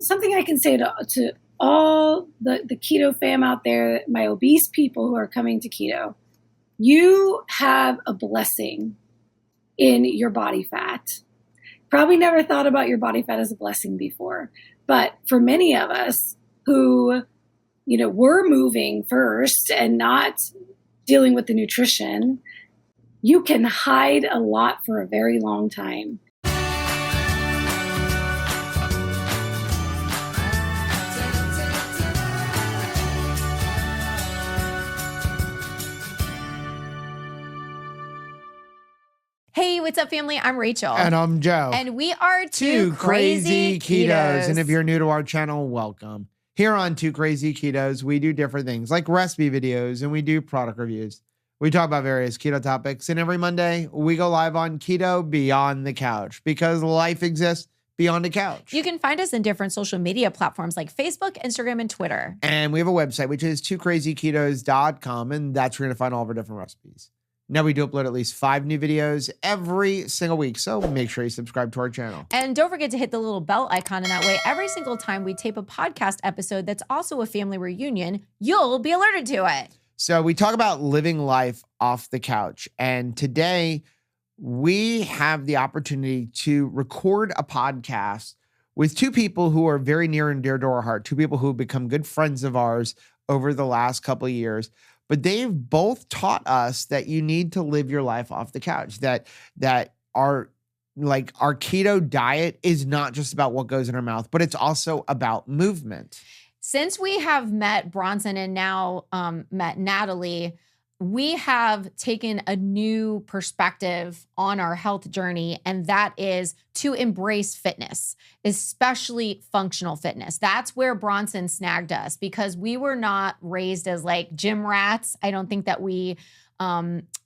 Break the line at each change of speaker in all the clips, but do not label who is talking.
something I can say to all the keto fam out there, my obese people who are coming to keto, you have a blessing in your body fat. Probably never thought about your body fat as a blessing before. But for many of us who, were moving first and not dealing with the nutrition, you can hide a lot for a very long time.
Hey, what's up, family? I'm Rachel.
And I'm Joe.
And we are
Two Crazy Ketos. And if you're new to our channel, welcome. Here on Two Crazy Ketos, we do different things like recipe videos and we do product reviews. We talk about various keto topics. And every Monday, we go live on Keto Beyond the Couch because life exists beyond the couch.
You can find us in different social media platforms like Facebook, Instagram, and Twitter.
And we have a website, which is twocrazyketos.com. And that's where you're going to find all of our different recipes. Now we do upload at least 5 new videos every single week. So make sure you subscribe to our channel.
And don't forget to hit the little bell icon. And that way, every single time we tape a podcast episode that's also a family reunion, you'll be alerted to it.
So we talk about living life off the couch. And today we have the opportunity to record a podcast with 2 people who are very near and dear to our heart. 2 people who have become good friends of ours over the last couple of years. But they've both taught us that you need to live your life off the couch, that our keto diet is not just about what goes in our mouth, but it's also about movement.
Since we have met Bronson and now met Natalie, we have taken a new perspective on our health journey, and that is to embrace fitness, especially functional fitness. That's where Bronson snagged us because we were not raised as like gym rats. I don't think that we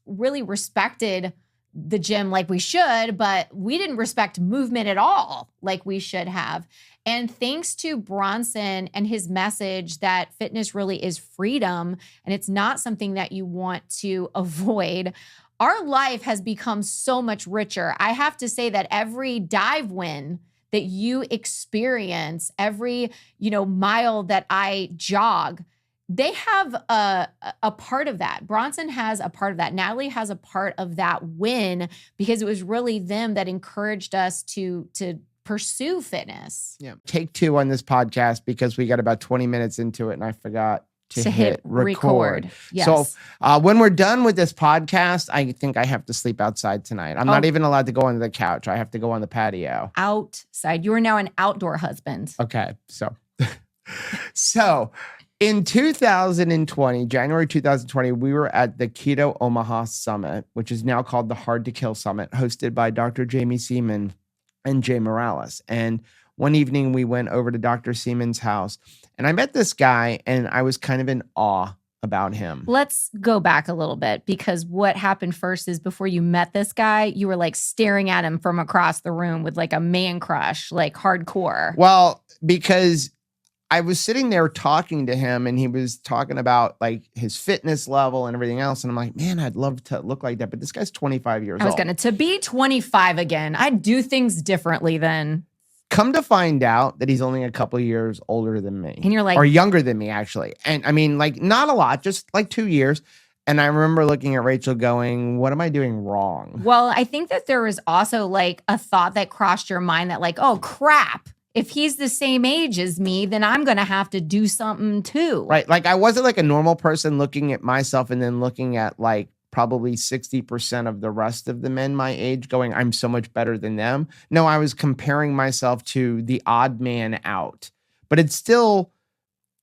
really respected the gym like we should, but we didn't respect movement at all like we should have. And thanks to Bronson and his message that fitness really is freedom and it's not something that you want to avoid, our life has become so much richer. I have to say that every dive win that you experience, every, mile that I jog, they have a part of that. Bronson has a part of that. Natalie has a part of that win because it was really them that encouraged us to pursue fitness.
Yeah. Take 2 on this podcast because we got about 20 minutes into it and I forgot to hit record.
Yes.
So when we're done with this podcast, I think I have to sleep outside tonight. I'm not even allowed to go on the couch. I have to go on the patio.
Outside. You are now an outdoor husband.
Okay. So in 2020, January 2020, we were at the Keto Omaha Summit, which is now called the Hard to Kill Summit, hosted by Dr. Jamie Seaman and Jay Morales. And one evening we went over to Dr. Seaman's house and I met this guy and I was kind of in awe about him.
Let's go back a little bit because what happened first is before you met this guy, you were like staring at him from across the room with like a man crush, like hardcore.
Well, because I was sitting there talking to him and he was talking about like his fitness level and everything else. And I'm like, man, I'd love to look like that. But this guy's 25 years old.
To be 25 again, I'd do things differently then.
Come to find out that he's only a couple of years older than me.
And you're like,
or younger than me, actually. And I mean, like not a lot, just like 2 years. And I remember looking at Rachel going, what am I doing wrong?
Well, I think that there was also like a thought that crossed your mind that like, oh crap. If he's the same age as me, then I'm going to have to do something too.
Right. Like I wasn't like a normal person looking at myself and then looking at like probably 60% of the rest of the men my age going, I'm so much better than them. No, I was comparing myself to the odd man out, but it still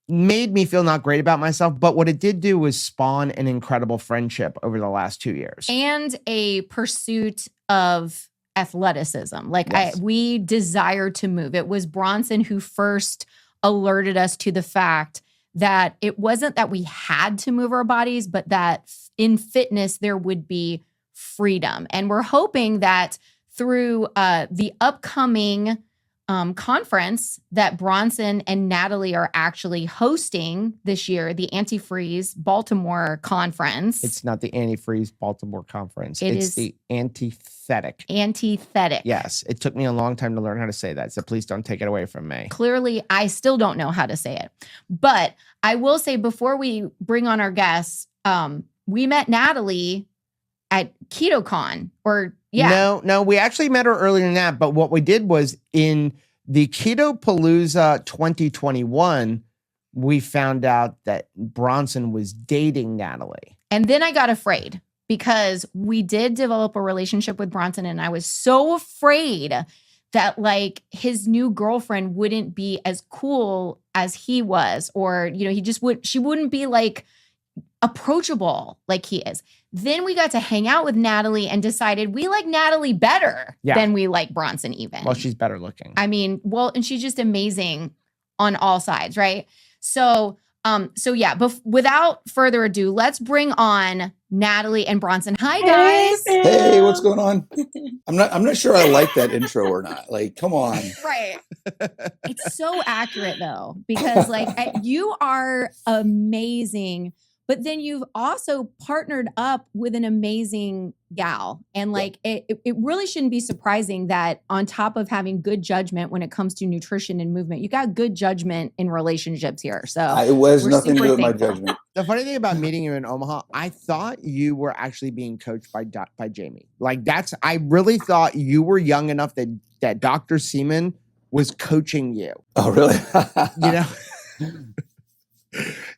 made me feel not great about myself. But what it did do was spawn an incredible friendship over the last 2 years.
And a pursuit of athleticism. Like
Yes.
we desire to move. It was Bronson who first alerted us to the fact that it wasn't that we had to move our bodies, but that in fitness, there would be freedom. And we're hoping that through the upcoming conference that Bronson and Natalie are actually hosting this year, the Antifreeze Baltimore conference.
It's not the Antifreeze Baltimore conference.
It
it's
is
the antithetic.
Antithetic.
Yes. It took me a long time to learn how to say that. So please don't take it away from me.
Clearly, I still don't know how to say it. But I will say before we bring on our guests, we met Natalie at KetoCon
No, we actually met her earlier than that. But what we did was in the Keto Palooza 2021, we found out that Bronson was dating Natalie.
And then I got afraid because we did develop a relationship with Bronson, and I was so afraid that like his new girlfriend wouldn't be as cool as he was, or, you know, she wouldn't be like approachable like he is. Then we got to hang out with Natalie and decided we like Natalie better than we like Bronson even.
Well, she's better looking.
I mean, well, and she's just amazing on all sides, right? So yeah, but without further ado, let's bring on Natalie and Bronson. Hi guys.
Hey, what's going on? I'm not sure I like that intro or not. Like, come on.
Right. It's so accurate though, because like you are amazing, but then you've also partnered up with an amazing gal. And like, it really shouldn't be surprising that on top of having good judgment when it comes to nutrition and movement, you got good judgment in relationships here. So
it was nothing to do with my judgment.
The funny thing about meeting you in Omaha, I thought you were actually being coached by Jamie. Like I really thought you were young enough that Dr. Seaman was coaching you.
Oh, really?
You know?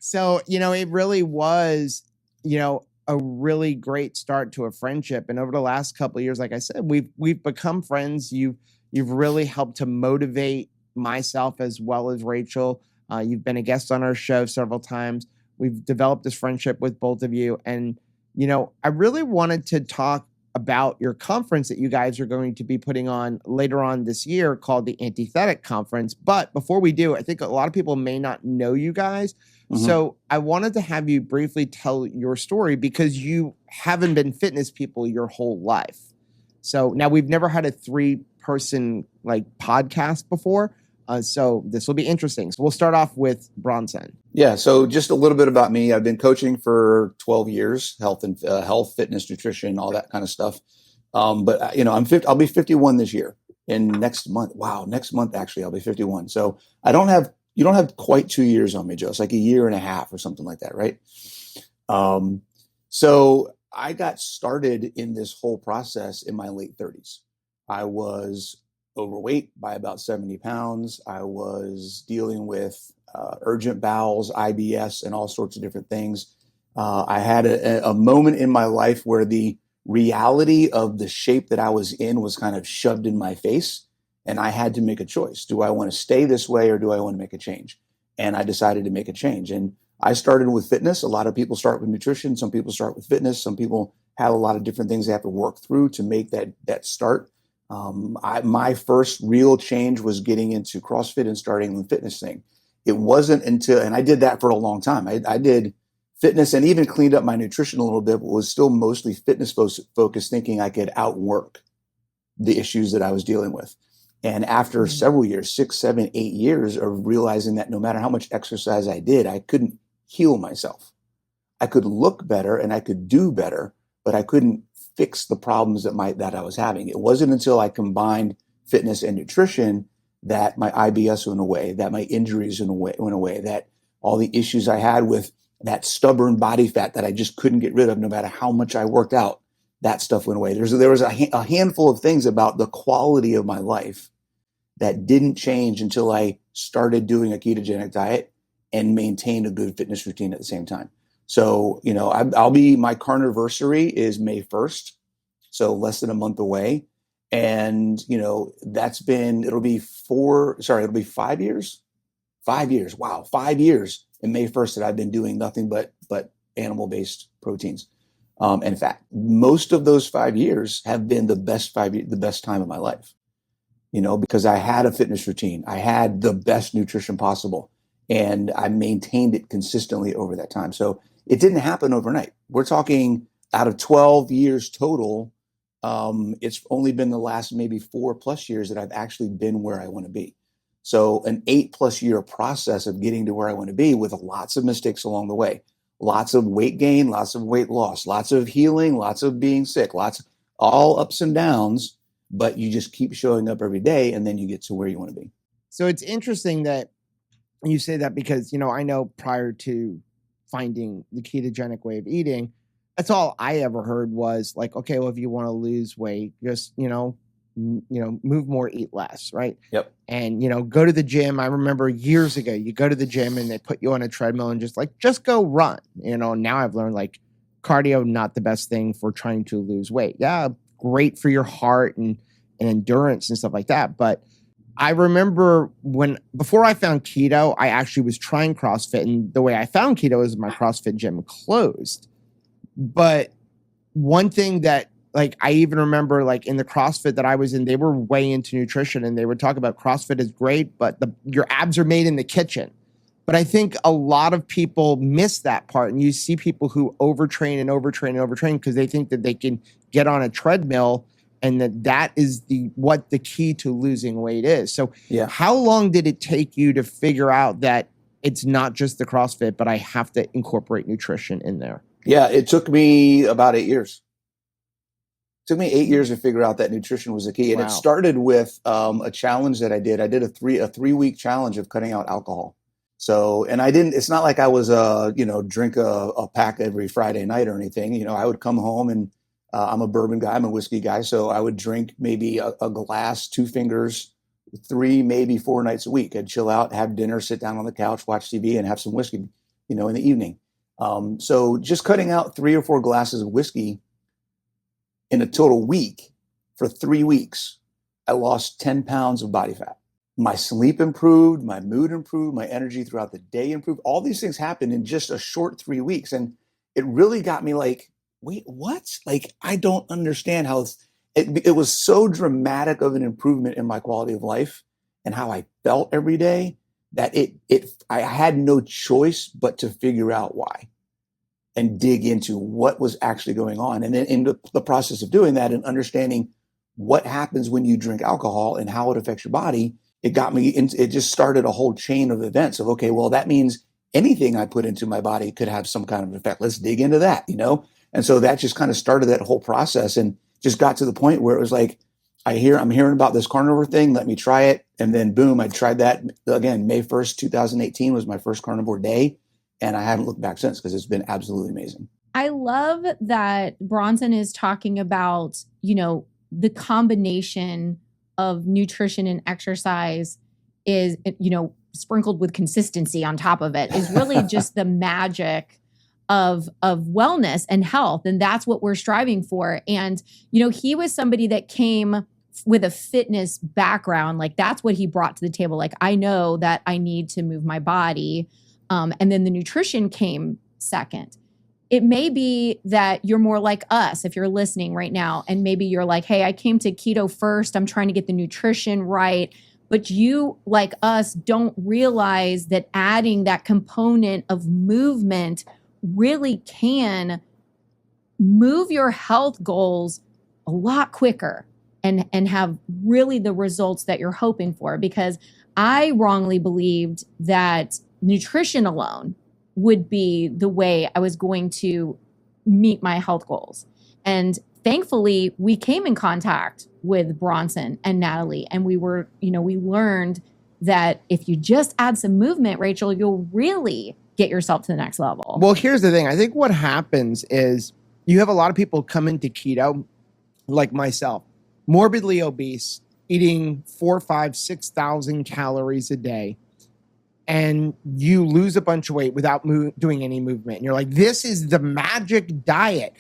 So, you know, it really was, you know, a really great start to a friendship. And over the last couple of years, like I said, we've become friends. You've really helped to motivate myself as well as Rachel. You've been a guest on our show several times. We've developed this friendship with both of you. And, you know, I really wanted to talk about your conference that you guys are going to be putting on later on this year called the Antithetic Conference. But before we do, I think a lot of people may not know you guys. Mm-hmm. So I wanted to have you briefly tell your story because you haven't been fitness people your whole life. So now we've never had a 3-person like podcast before. So this will be interesting. So we'll start off with Bronson.
Yeah. So just a little bit about me. I've been coaching for 12 years, health, fitness, nutrition, all that kind of stuff. But you know, I'll be 51 this year and next month. Wow. Next month, actually, I'll be 51. So you don't have quite 2 years on me, Joe. It's like a year and a half or something like that. Right. So I got started in this whole process in my late 30s. I was overweight by about 70 pounds. I was dealing with urgent bowels, IBS, and all sorts of different things. I had a moment in my life where the reality of the shape that I was in was kind of shoved in my face, and I had to make a choice. Do I want to stay this way or do I want to make a change? And I decided to make a change. And I started with fitness. A lot of people start with nutrition. Some people start with fitness. Some people have a lot of different things they have to work through to make that start. My first real change was getting into CrossFit and starting the fitness thing. It wasn't until, and I did that for a long time. I did fitness and even cleaned up my nutrition a little bit, but was still mostly fitness focused, thinking I could outwork the issues that I was dealing with. And after several years, 6, 7, 8 years of realizing that no matter how much exercise I did, I couldn't heal myself. I could look better and I could do better, but I couldn't fix the problems that I was having. It wasn't until I combined fitness and nutrition that my IBS went away, that my injuries went away, that all the issues I had with that stubborn body fat that I just couldn't get rid of no matter how much I worked out, that stuff went away. There was a handful of things about the quality of my life that didn't change until I started doing a ketogenic diet and maintained a good fitness routine at the same time. So, you know, my carniversary is May 1st. So less than a month away. And, you know, it'll be 5 years. 5 years. Wow. 5 years in May 1st that I've been doing nothing but animal-based proteins and fat. Most of those 5 years have been the best time of my life, you know, because I had a fitness routine. I had the best nutrition possible and I maintained it consistently over that time. So it didn't happen overnight. We're talking out of 12 years total, It's only been the last maybe 4+ years that I've actually been where I want to be. So an 8+ year process of getting to where I want to be with lots of mistakes along the way, lots of weight gain, lots of weight loss, lots of healing, lots of being sick, all ups and downs, but you just keep showing up every day and then you get to where you want to be.
So it's interesting that you say that because, I know prior to finding the ketogenic way of eating, that's all I ever heard was like, okay, well, if you want to lose weight, just, move more, eat less. Right.
Yep.
And, go to the gym. I remember years ago, you go to the gym and they put you on a treadmill and just go run. Now I've learned like cardio, not the best thing for trying to lose weight. Yeah. Great for your heart and endurance and stuff like that. But I remember before I found keto, I actually was trying CrossFit, and the way I found keto is my CrossFit gym closed. But one thing that like I even remember like in the CrossFit that I was in, they were way into nutrition and they would talk about CrossFit is great, but your abs are made in the kitchen. But I think a lot of people miss that part, and you see people who overtrain because they think that they can get on a treadmill and that is what the key to losing weight is. So How long did it take you to figure out that it's not just the CrossFit, but I have to incorporate nutrition in there?
Yeah, it took me about 8 years. It took me 8 years to figure out that nutrition was the key. And It started with a challenge that I did. I did a 3-week challenge of cutting out alcohol. So, and it's not like I was, drink a pack every Friday night or anything. I would come home and I'm a bourbon guy, I'm a whiskey guy. So I would drink maybe a glass, 2 fingers, 3, maybe 4 nights a week. I'd chill out, have dinner, sit down on the couch, watch TV and have some whiskey, in the evening. So just cutting out 3 or 4 glasses of whiskey in a total week for 3 weeks, I lost 10 pounds of body fat. My sleep improved, my mood improved, my energy throughout the day improved. All these things happened in just a short 3 weeks. And it really got me like, wait, what? Like, I don't understand how it was so dramatic of an improvement in my quality of life and how I felt every day that I had no choice but to figure out why and dig into what was actually going on. And then in the process of doing that and understanding what happens when you drink alcohol and how it affects your body, it just started a whole chain of events of, okay, well, that means anything I put into my body could have some kind of effect. Let's dig into that, And so that just kind of started that whole process and just got to the point where it was like, I'm hearing about this carnivore thing. Let me try it. And then boom, I tried that again. May 1st, 2018 was my first carnivore day. And I haven't looked back since because it's been absolutely amazing.
I love that Bronson is talking about, the combination of nutrition and exercise is, sprinkled with consistency on top of it is really just the magic of wellness and health. And that's what we're striving for. And, he was somebody that came with a fitness background. Like that's what he brought to the table. Like, I know that I need to move my body. And then the nutrition came second. It may be that you're more like us if you're listening right now. And maybe you're like, hey, I came to keto first. I'm trying to get the nutrition right. But you, like us, don't realize that adding that component of movement really can move your health goals a lot quicker and have really the results that you're hoping for. Because I wrongly believed that nutrition alone would be the way I was going to meet my health goals. And thankfully, we came in contact with Bronson and Natalie, and we learned that if you just add some movement, Rachel, you'll really get yourself to the next level.
Well, here's the thing. I think what happens is you have a lot of people come into keto, like myself, morbidly obese, eating 4,000, 5,000, 6,000 calories a day. And you lose a bunch of weight without doing any movement. And you're like, this is the magic diet.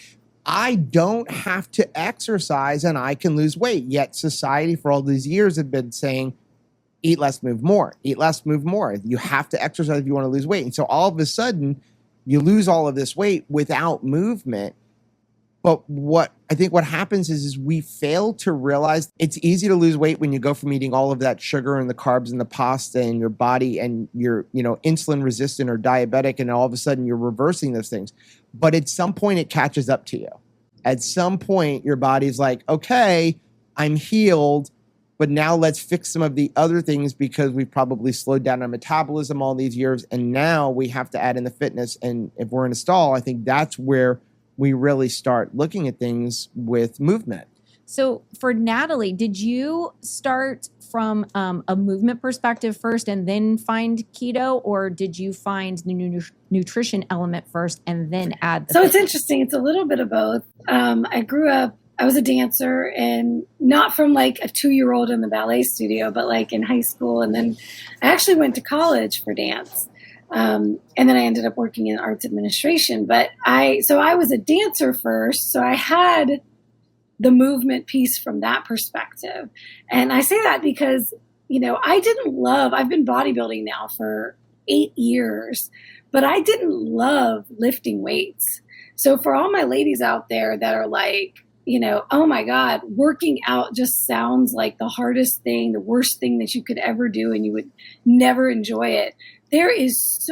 I don't have to exercise and I can lose weight. Yet society for all these years have been saying, eat less, move more, eat less, move more. You have to exercise if you want to lose weight. And so all of a sudden you lose all of this weight without movement. But what happens is we fail to realize it's easy to lose weight when you go from eating all of that sugar and the carbs and the pasta in your body and you're, insulin resistant or diabetic, and all of a sudden you're reversing those things. But at some point it catches up to you. At some point, your body's like, okay, I'm healed, but now let's fix some of the other things because we've probably slowed down our metabolism all these years. And now we have to add in the fitness. And if we're in a stall, I think that's where we really start looking at things with movement.
So for Natalie, did you start from a movement perspective first and then find keto, or did you find the nutrition element first and then add the
So
fitness?
it's interesting. It's a little bit of both. I grew up, I was a dancer, and not from like a 2-year-old in the ballet studio, but like in high school. And then I actually went to college for dance. And then I ended up working in arts administration. But I was a dancer first. So I had the movement piece from that perspective. And I say that because, I've been bodybuilding now for 8 years, but I didn't love lifting weights. So for all my ladies out there that are like, oh my God, working out just sounds like the hardest thing, the worst thing that you could ever do, and you would never enjoy it. There's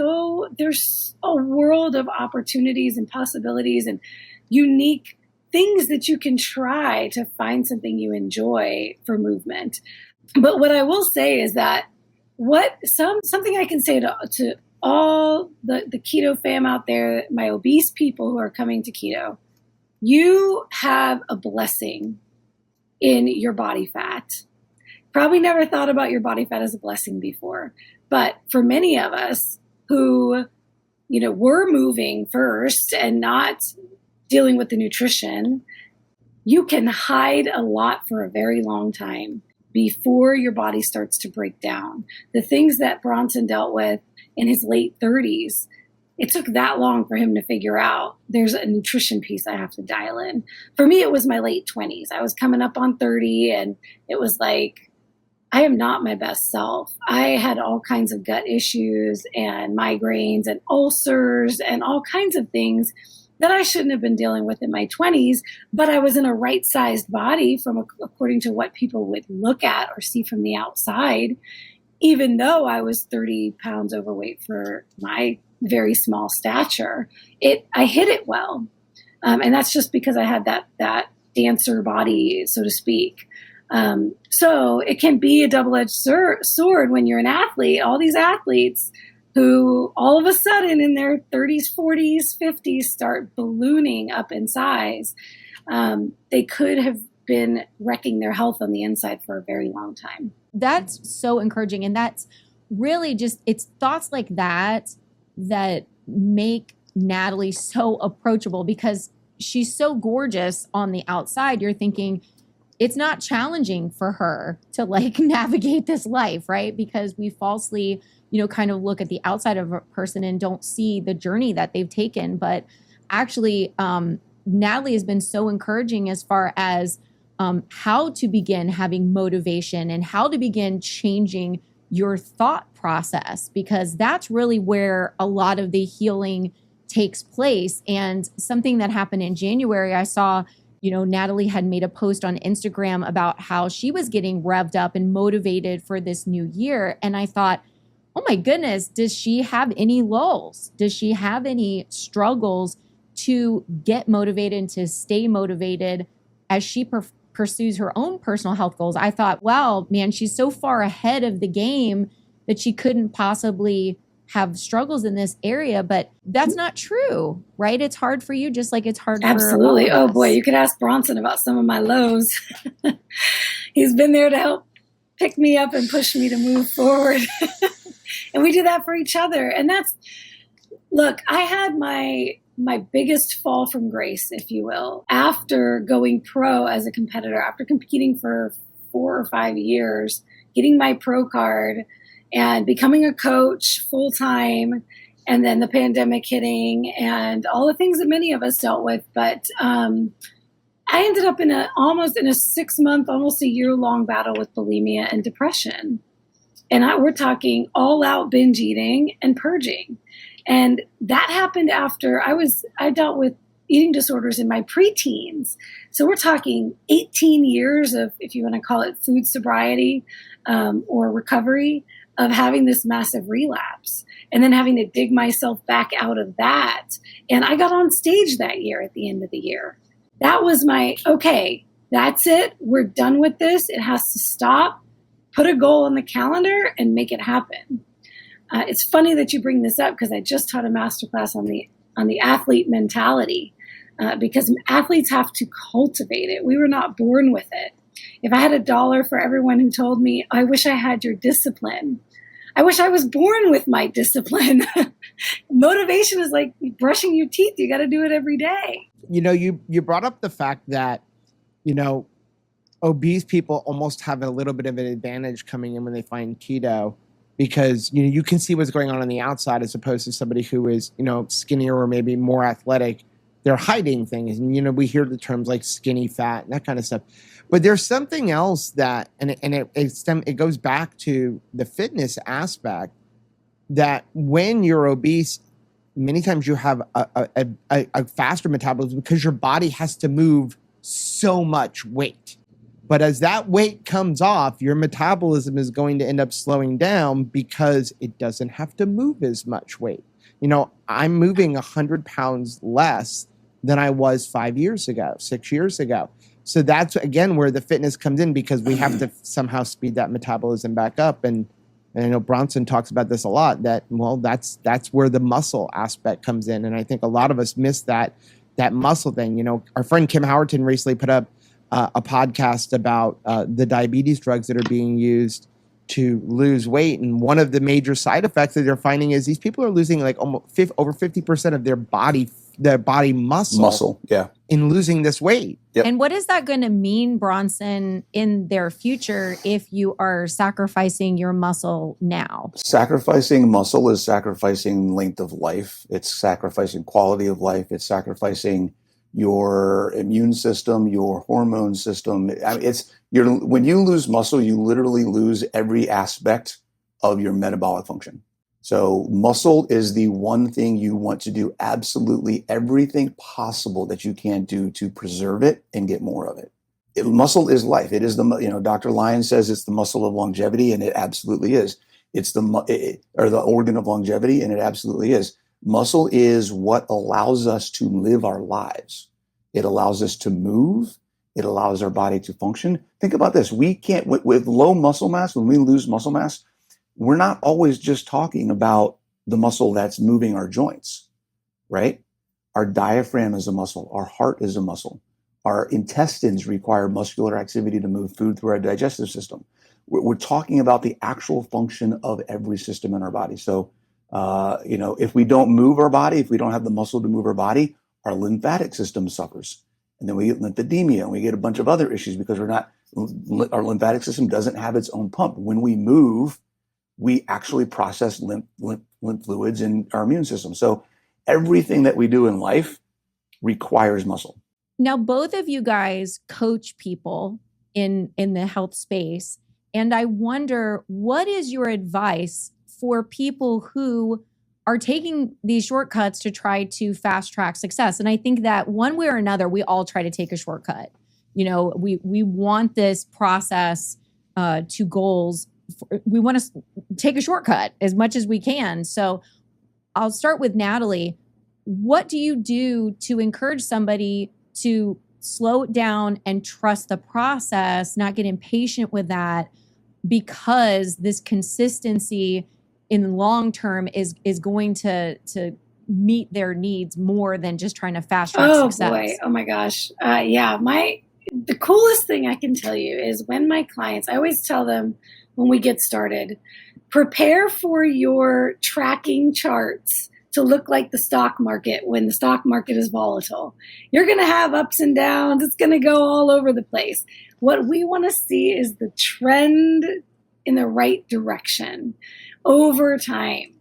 a world of opportunities and possibilities and unique things that you can try to find something you enjoy for movement. But what I will say is that something I can say to all the keto fam out there, my obese people who are coming to keto, you have a blessing in your body fat. Probably never thought about your body fat as a blessing before. But for many of us who, were moving first and not dealing with the nutrition, you can hide a lot for a very long time before your body starts to break down. The things that Bronson dealt with in his late 30s, it took that long for him to figure out there's a nutrition piece I have to dial in. For me, it was my late 20s. I was coming up on 30, and it was like, I am not my best self. I had all kinds of gut issues and migraines and ulcers and all kinds of things that I shouldn't have been dealing with in my 20s, but I was in a right-sized body according to what people would look at or see from the outside, even though I was 30 pounds overweight for my very small stature. I hid it well. And that's just because I had that dancer body, so to speak. So it can be a double-edged sword when you're an athlete. All these athletes who all of a sudden in their 30s, 40s, 50s start ballooning up in size. They could have been wrecking their health on the inside for a very long time.
That's so encouraging. And that's really it's thoughts like that make Natalie so approachable, because she's so gorgeous on the outside. You're thinking it's not challenging for her to navigate this life, right? Because we falsely kind of look at the outside of a person and don't see the journey that they've taken. But actually, Natalie has been so encouraging as far as how to begin having motivation and how to begin changing your thought process, because that's really where a lot of the healing takes place. And something that happened in January, I saw, Natalie had made a post on Instagram about how she was getting revved up and motivated for this new year. And I thought, oh my goodness, does she have any lulls? Does she have any struggles to get motivated and to stay motivated as she pursues her own personal health goals? I thought, wow, man, she's so far ahead of the game that she couldn't possibly have struggles in this area. But that's not true, right? It's hard for you, just like it's hard
Absolutely.
for all of us.
Oh boy, you could ask Bronson about some of my lows. He's been there to help pick me up and push me to move forward. And we do that for each other. And look, I had my biggest fall from grace, if you will, after going pro as a competitor, after competing for 4 or 5 years, getting my pro card and becoming a coach full time, and then the pandemic hitting and all the things that many of us dealt with. But I ended up in almost a 6-month, almost a year-long battle with bulimia and depression. And we're talking all out binge eating and purging. And that happened after I dealt with eating disorders in my preteens. So we're talking 18 years of, if you want to call it food sobriety or recovery, of having this massive relapse and then having to dig myself back out of that. And I got on stage that year at the end of the year. That was my, okay, that's it. We're done with this. It has to stop. Put a goal on the calendar and make it happen. It's funny that you bring this up because I just taught a masterclass on the athlete mentality because athletes have to cultivate it. We were not born with it. If I had $1 for everyone who told me, I wish I had your discipline. I wish I was born with my discipline. Motivation is like brushing your teeth. You got to do it every day.
You brought up the fact that, obese people almost have a little bit of an advantage coming in when they find keto because, you can see what's going on the outside as opposed to somebody who is, skinnier or maybe more athletic. They're hiding things. And, we hear the terms like skinny fat and that kind of stuff. But there's something else that, and it goes back to the fitness aspect, that when you're obese, many times you have a faster metabolism because your body has to move so much weight. But as that weight comes off, your metabolism is going to end up slowing down because it doesn't have to move as much weight. I'm moving 100 pounds less than I was 5 years ago, 6 years ago. So that's, again, where the fitness comes in because we have to somehow speed that metabolism back up. And I know Bronson talks about this a lot, that, that's where the muscle aspect comes in. And I think a lot of us miss that muscle thing. Our friend Kim Howerton recently put up a podcast about the diabetes drugs that are being used to lose weight. And one of the major side effects that they're finding is these people are losing like almost over 50% of their body muscle
yeah,
in losing this weight.
Yep.
And what is that going to mean, Bronson, in their future if you are sacrificing your muscle now?
Sacrificing muscle is sacrificing length of life. It's sacrificing quality of life. It's sacrificing your immune system, your hormone system. I mean, when you lose muscle, you literally lose every aspect of your metabolic function. So muscle is the one thing you want to do absolutely everything possible that you can do to preserve it and get more of it. Muscle is life. It is Dr. Lyon says it's the muscle of longevity, and it absolutely is. It's the organ of longevity, and it absolutely is. Muscle is what allows us to live our lives. It allows us to move. It allows our body to function. Think about this. We can't, with low muscle mass, when we lose muscle mass, we're not always just talking about the muscle that's moving our joints, right? Our diaphragm is a muscle. Our heart is a muscle. Our intestines require muscular activity to move food through our digestive system. We're talking about the actual function of every system in our body. So, if we don't move our body, if we don't have the muscle to move our body, our lymphatic system suffers. And then we get lymphedema and we get a bunch of other issues because our lymphatic system doesn't have its own pump. When we move, we actually process lymph fluids in our immune system. So everything that we do in life requires muscle.
Now, both of you guys coach people in the health space. And I wonder, what is your advice for people who are taking these shortcuts to try to fast track success? And I think that one way or another, we all try to take a shortcut. We want this process to goals. We want to take a shortcut as much as we can. So I'll start with Natalie. What do you do to encourage somebody to slow it down and trust the process, not get impatient with that, because this consistency in the long term is going to meet their needs more than just trying to fast track success?
Oh boy. Oh my gosh. The coolest thing I can tell you is when my clients, I always tell them when we get started, prepare for your tracking charts to look like the stock market when the stock market is volatile. You're going to have ups and downs. It's going to go all over the place. What we want to see is the trend in the right direction over time.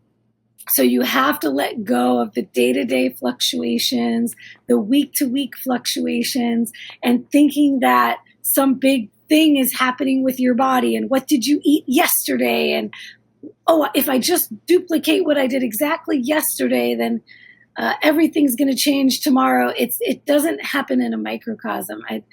So you have to let go of the day-to-day fluctuations, the week-to-week fluctuations, and thinking that some big thing is happening with your body and what did you eat yesterday, and if I just duplicate what I did exactly yesterday, then everything's going to change tomorrow. It doesn't happen in a microcosm. I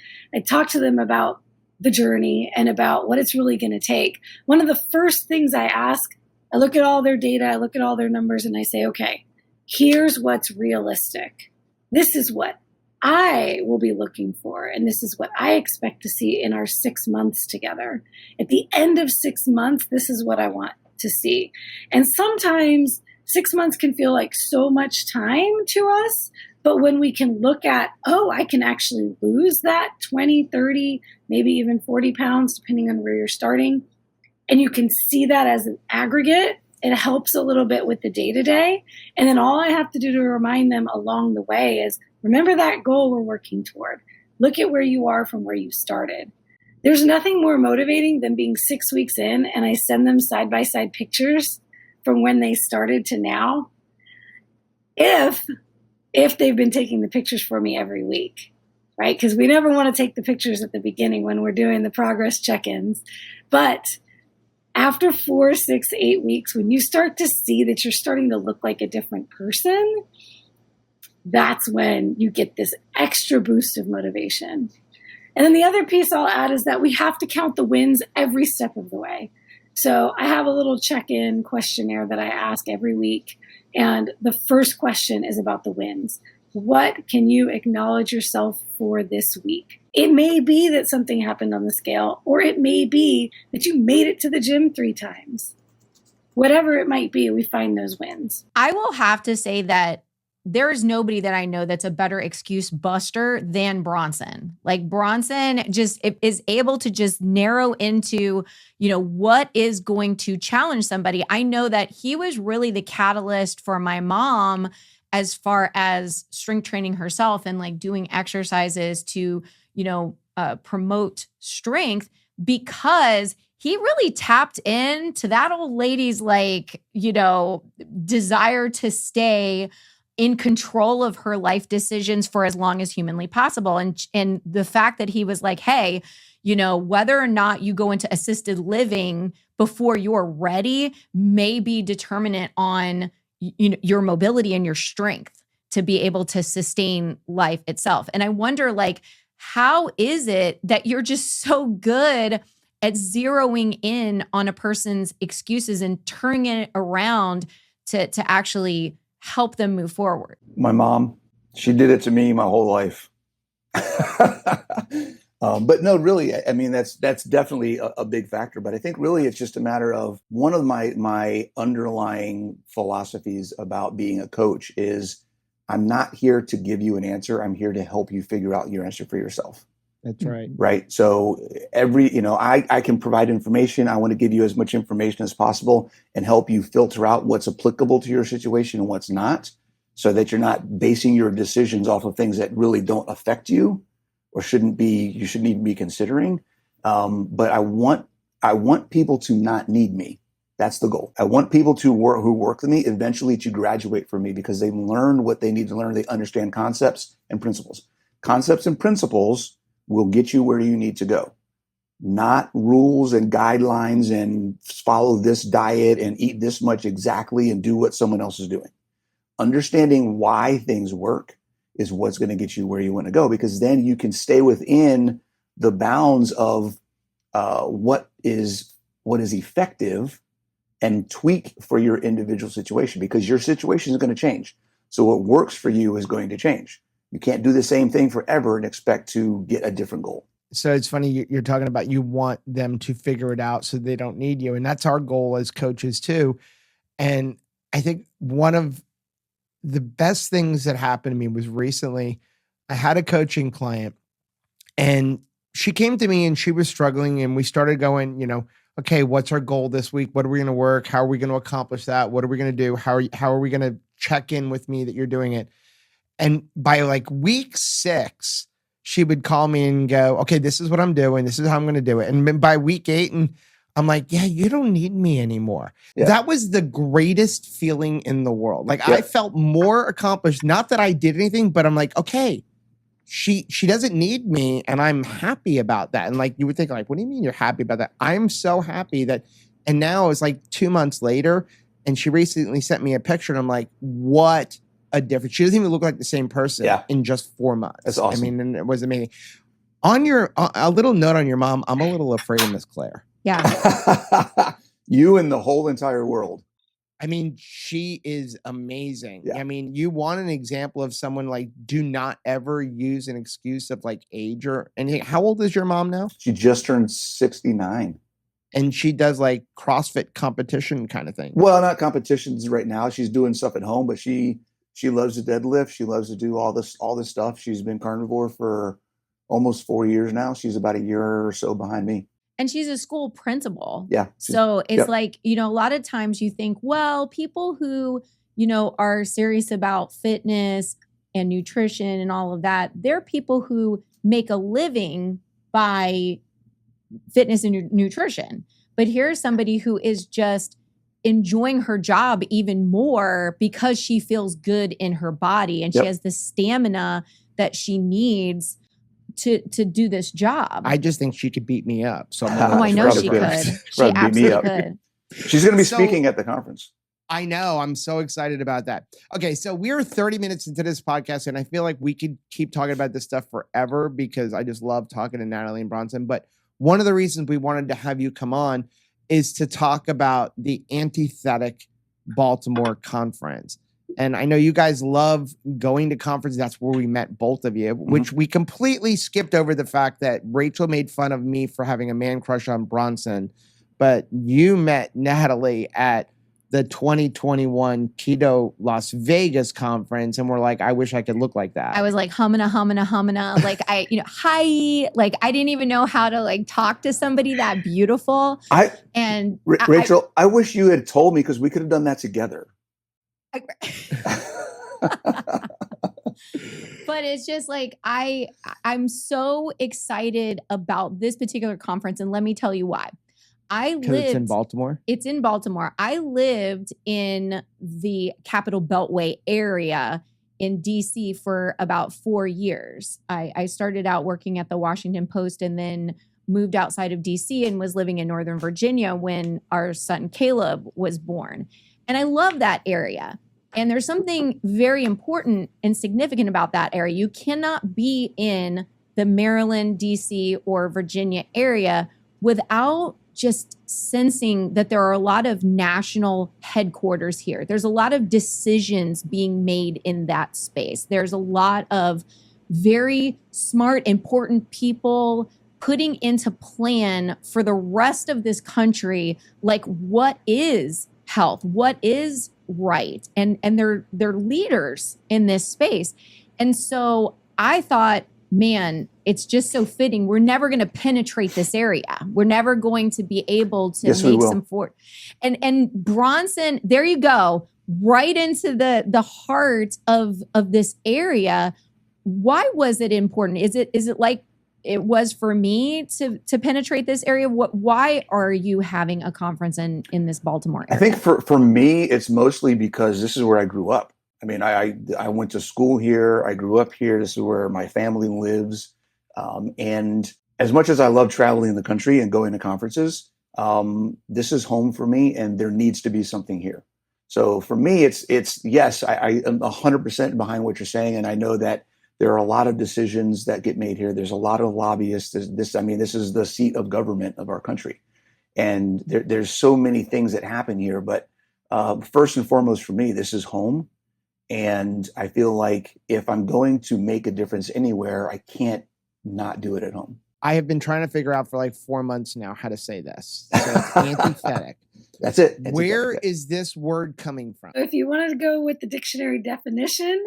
talk to them about the journey and about what it's really going to take. One of the first things I ask, I look at all their data, I look at all their numbers, and I say, okay, here's what's realistic. This is what I will be looking for, and this is what I expect to see in our 6 months together. At the end of 6 months, this is what I want to see. And sometimes 6 months can feel like so much time to us, but when we can look at, oh, I can actually lose that 20, 30, maybe even 40 pounds, depending on where you're starting, and you can see that as an aggregate, it helps a little bit with the day-to-day. And then all I have to do to remind them along the way is, remember that goal we're working toward. Look at where you are from where you started. There's nothing more motivating than being 6 weeks in and I send them side-by-side pictures from when they started to now. If they've been taking the pictures for me every week, right? Because we never want to take the pictures at the beginning when we're doing the progress check-ins. But after 4, 6, 8 weeks, when you start to see that you're starting to look like a different person, that's when you get this extra boost of motivation. And then the other piece I'll add is that we have to count the wins every step of the way. So I have a little check-in questionnaire that I ask every week. And the first question is about the wins. What can you acknowledge yourself for this week? It may be that something happened on the scale, or it may be that you made it to the gym 3 times. Whatever it might be, we find those wins.
I will have to say that there is nobody that I know that's a better excuse buster than Bronson. Like Bronson just is able to just narrow into, what is going to challenge somebody. I know that he was really the catalyst for my mom as far as strength training herself and like doing exercises to, promote strength, because he really tapped into that old lady's desire to stay in control of her life decisions for as long as humanly possible. And the fact that he was like, hey, whether or not you go into assisted living before you're ready may be determinant on your mobility and your strength to be able to sustain life itself. And I wonder, how is it that you're just so good at zeroing in on a person's excuses and turning it around to actually help them move forward?
My mom, she did it to me my whole life. But no, really, I mean, that's definitely a big factor. But I think really it's just a matter of one of my underlying philosophies about being a coach is I'm not here to give you an answer. I'm here to help you figure out your answer for yourself.
That's right.
Right. So I can provide information. I want to give you as much information as possible and help you filter out what's applicable to your situation and what's not, so that you're not basing your decisions off of things that really don't affect you or you shouldn't even be considering. But I want people to not need me. That's the goal. I want people who work with me eventually to graduate from me because they've learned what they need to learn. They understand concepts and principles. Concepts and principles will get you where you need to go, not rules and guidelines and follow this diet and eat this much exactly and do what someone else is doing. Understanding why things work is what's going to get you where you want to go, because then you can stay within the bounds of what is effective and tweak for your individual situation, because your situation is going to change. So what works for you is going to change. You can't do the same thing forever and expect to get a different goal.
So it's funny, you're talking about you want them to figure it out so they don't need you. And that's our goal as coaches too. And I think one of the best things that happened to me was recently I had a coaching client and she came to me and she was struggling, and we started going, okay, what's our goal this week? What are we going to work? How are we going to accomplish that? What are we going to do? How are we going to check in with me that you're doing it? And by week 6, she would call me and go, okay, this is what I'm doing. This is how I'm going to do it. And by week 8, and I'm like, yeah, you don't need me anymore. Yeah. That was the greatest feeling in the world. I felt more accomplished. Not that I did anything, but I'm like, okay, she doesn't need me, and I'm happy about that. And you would think, what do you mean you're happy about that? I'm so happy that, and now it's 2 months later, and she recently sent me a picture, and I'm like, what a difference. She doesn't even look like the same person in just 4 months.
That's awesome.
I mean, and it was amazing. On a little note on your mom, I'm a little afraid of Miss Claire.
Yeah.
You and the whole entire world.
I mean, she is amazing.
Yeah.
I mean, you want an example of someone like, do not ever use an excuse of like age or anything. How old is your mom now?
She just turned 69.
And she does like CrossFit competition kind of thing.
Well, not competitions right now. She's doing stuff at home, but she loves to deadlift. She loves to do all this stuff. She's been carnivore for almost 4 years now. She's about a year or so behind me.
And she's a school principal.
Yeah.
So it's like, a lot of times you think, well, people who, are serious about fitness and nutrition and all of that, they're people who make a living by fitness and nutrition. But here's somebody who is just enjoying her job even more because she feels good in her body and she has the stamina that she needs to do this job.
I just think she could beat me up. So
I know she could. She absolutely could.
She's going to be speaking at the conference.
I know. I'm so excited about that. Okay, so we're 30 minutes into this podcast, and I feel like we could keep talking about this stuff forever because I just love talking to Natalie and Bronson. But one of the reasons we wanted to have you come on is to talk about the Antithetic Baltimore conference. And I know you guys love going to conferences. That's where we met both of you, which we completely skipped over the fact that Rachel made fun of me for having a man crush on Bronson, but you met Natalie at the 2021 Keto Las Vegas conference and we're like, I wish I could look like that.
I was like humana. Like hi. Like I didn't even know how to like talk to somebody that beautiful.
Rachel, I wish you had told me because we could have done that together.
But it's just like I'm so excited about this particular conference, and let me tell you why.
It's in Baltimore?
It's in Baltimore. I lived in the Capital Beltway area in DC for about 4 years. I started out working at the Washington Post and then moved outside of DC and was living in Northern Virginia when our son Caleb was born. And I love that area. And there's something very important and significant about that area. You cannot be in the Maryland, DC, or Virginia area without just sensing that there are a lot of national headquarters here. There's a lot of decisions being made in that space. There's a lot of very smart, important people putting into plan for the rest of this country, like what is health, what is right, and they're leaders in this space. And so I thought, man, it's just so fitting. We're never going to penetrate this area. We're never going to be able to make some forward. And Bronson, there you go, right into the heart of this area. Why was it important? Is it like it was for me to penetrate this area? Why are you having a conference in this Baltimore area?
I think for me, it's mostly because this is where I grew up. I mean, I went to school here. I grew up here. This is where my family lives. And as much as I love traveling the country and going to conferences, this is home for me, and there needs to be something here. So for me, it's yes, I am 100% behind what you're saying, and I know that there are a lot of decisions that get made here. There's a lot of lobbyists. This is the seat of government of our country, and there's so many things that happen here. But first and foremost, for me, this is home. And I feel like if I'm going to make a difference anywhere, I can't not do it at home.
I have been trying to figure out for like 4 months now how to say this. So it's antithetic.
That's it.
Where is this word coming from?
If you wanted to go with the dictionary definition,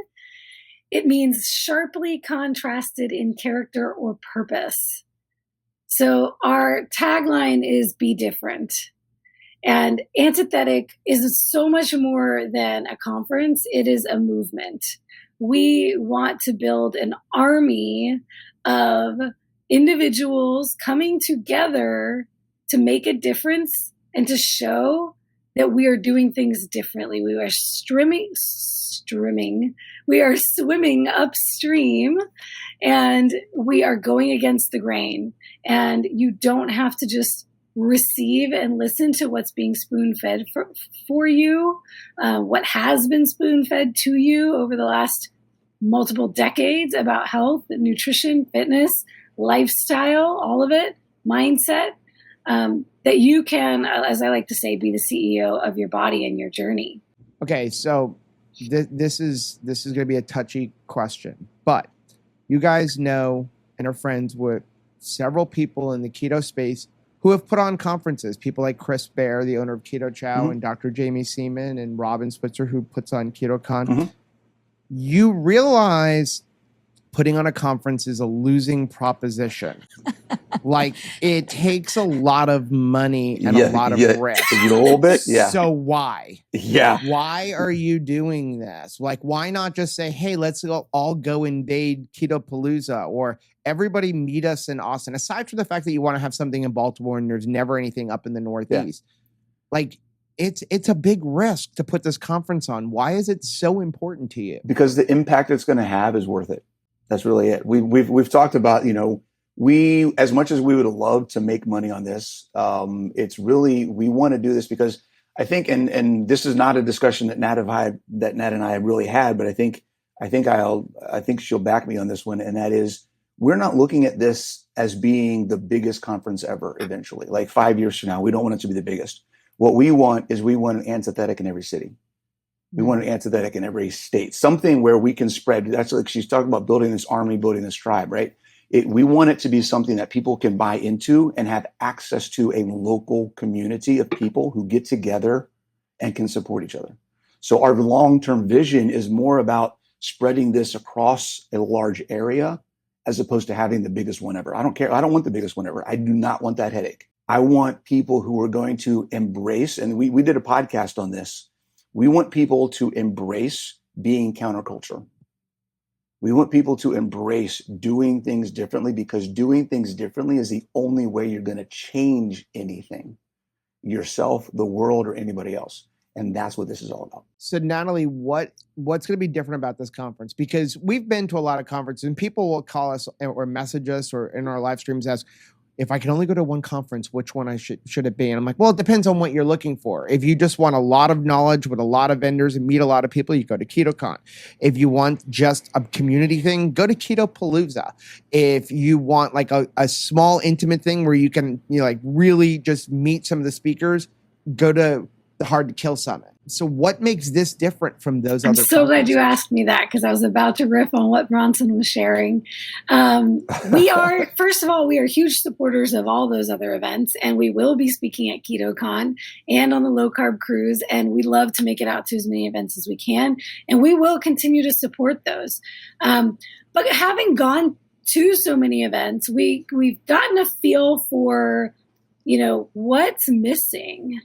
it means sharply contrasted in character or purpose. So our tagline is be different. And Antithetic is so much more than a conference. It is a movement. We want to build an army of individuals coming together to make a difference and to show that we are doing things differently. We are we are swimming upstream, and we are going against the grain. And you don't have to just receive and listen to what's being spoon-fed for you, what has been spoon-fed to you over the last multiple decades about health, nutrition, fitness, lifestyle, all of it, mindset. that you can, as I like to say, be the CEO of your body and your journey.
Okay, so this is going to be a touchy question, but you guys know and are friends with several people in the keto space who have put on conferences. People like Chris Bear, the owner of Keto Chow, and Dr. Jamie Seaman and Robin Spitzer, who puts on KetoCon. You realize putting on a conference is a losing proposition. Like, it takes a lot of money and a lot of risk.
A little bit, yeah.
So why?
Yeah.
Why are you doing this? Like, why not just say, hey, let's all go invade Ketopalooza, or everybody meet us in Austin? Aside from the fact that you want to have something in Baltimore and there's never anything up in the Northeast. Like, it's a big risk to put this conference on. Why is it so important to you?
Because the impact it's going to have is worth it. That's really it. We've talked about, we, as much as we would love to make money on this, it's really, we want to do this because I think, and this is not a discussion that Nat and I have really had, but I think she'll back me on this one. And that is, we're not looking at this as being the biggest conference ever eventually. Like 5 years from now, we don't want it to be the biggest. What we want is, we want an antithetic in every city. We want an antithetic in every state, something where we can spread. That's like she's talking about, building this army, building this tribe, right? We want it to be something that people can buy into and have access to, a local community of people who get together and can support each other. So our long-term vision is more about spreading this across a large area, as opposed to having the biggest one ever. I don't care. I don't want the biggest one ever. I do not want that headache. I want people who are going to embrace, and we did a podcast on this. We want people to embrace being counterculture. We want people to embrace doing things differently, because doing things differently is the only way you're going to change anything, yourself, the world, or anybody else. And that's what this is all about.
So Natalie, what's going to be different about this conference? Because we've been to a lot of conferences, and people will call us or message us or in our live streams ask, if I can only go to one conference, which one should it be? And I'm like, well, it depends on what you're looking for. If you just want a lot of knowledge with a lot of vendors and meet a lot of people, you go to KetoCon. If you want just a community thing, go to Ketopalooza. If you want like a small intimate thing where you can like really just meet some of the speakers, go to the Hard to Kill Summit. So what makes this different from those other
conferences? I'm so glad you asked me that, because I was about to riff on what Bronson was sharing. First of all, we are huge supporters of all those other events, and we will be speaking at KetoCon and on the Low Carb Cruise, and we'd love to make it out to as many events as we can, and we will continue to support those. But having gone to so many events, we've gotten a feel for, what's missing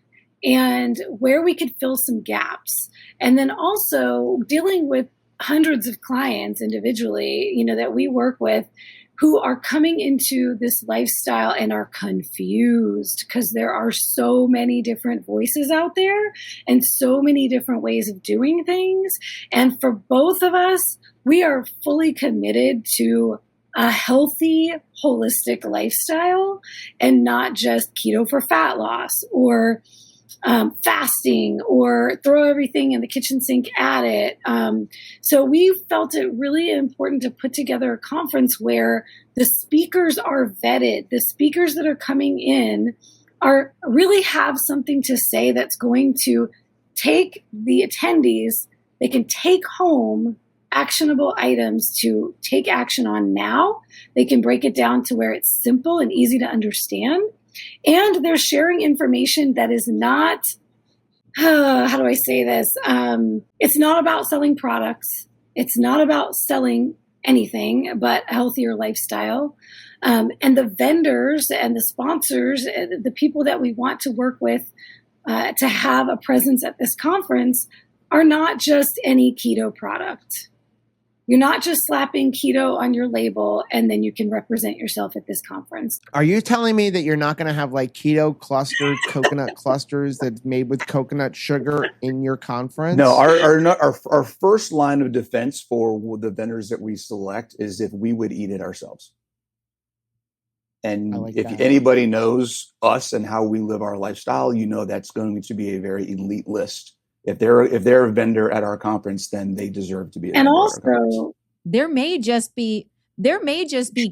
and where we could fill some gaps. And then also dealing with hundreds of clients individually, that we work with, who are coming into this lifestyle and are confused, because there are so many different voices out there and so many different ways of doing things. And for both of us, we are fully committed to a healthy, holistic lifestyle, and not just keto for fat loss or fasting or throw everything in the kitchen sink at it. So we felt it really important to put together a conference where the speakers are vetted. The speakers that are coming in really have something to say that's going to take the attendees. They can take home actionable items to take action on now. They can break it down to where it's simple and easy to understand. And they're sharing information that is not, how do I say this? It's not about selling products. It's not about selling anything but a healthier lifestyle. And the vendors and the sponsors, the people that we want to work with to have a presence at this conference, are not just any keto product. You're not just slapping keto on your label and then you can represent yourself at this conference.
Are you telling me that you're not going to have like keto clustered coconut clusters that's made with coconut sugar in your conference?
No, our first line of defense for the vendors that we select is if we would eat it ourselves. And if anybody knows us and how we live our lifestyle, that's going to be a very elite list. If they're a vendor at our conference, then they deserve to be.
And also,
there may just be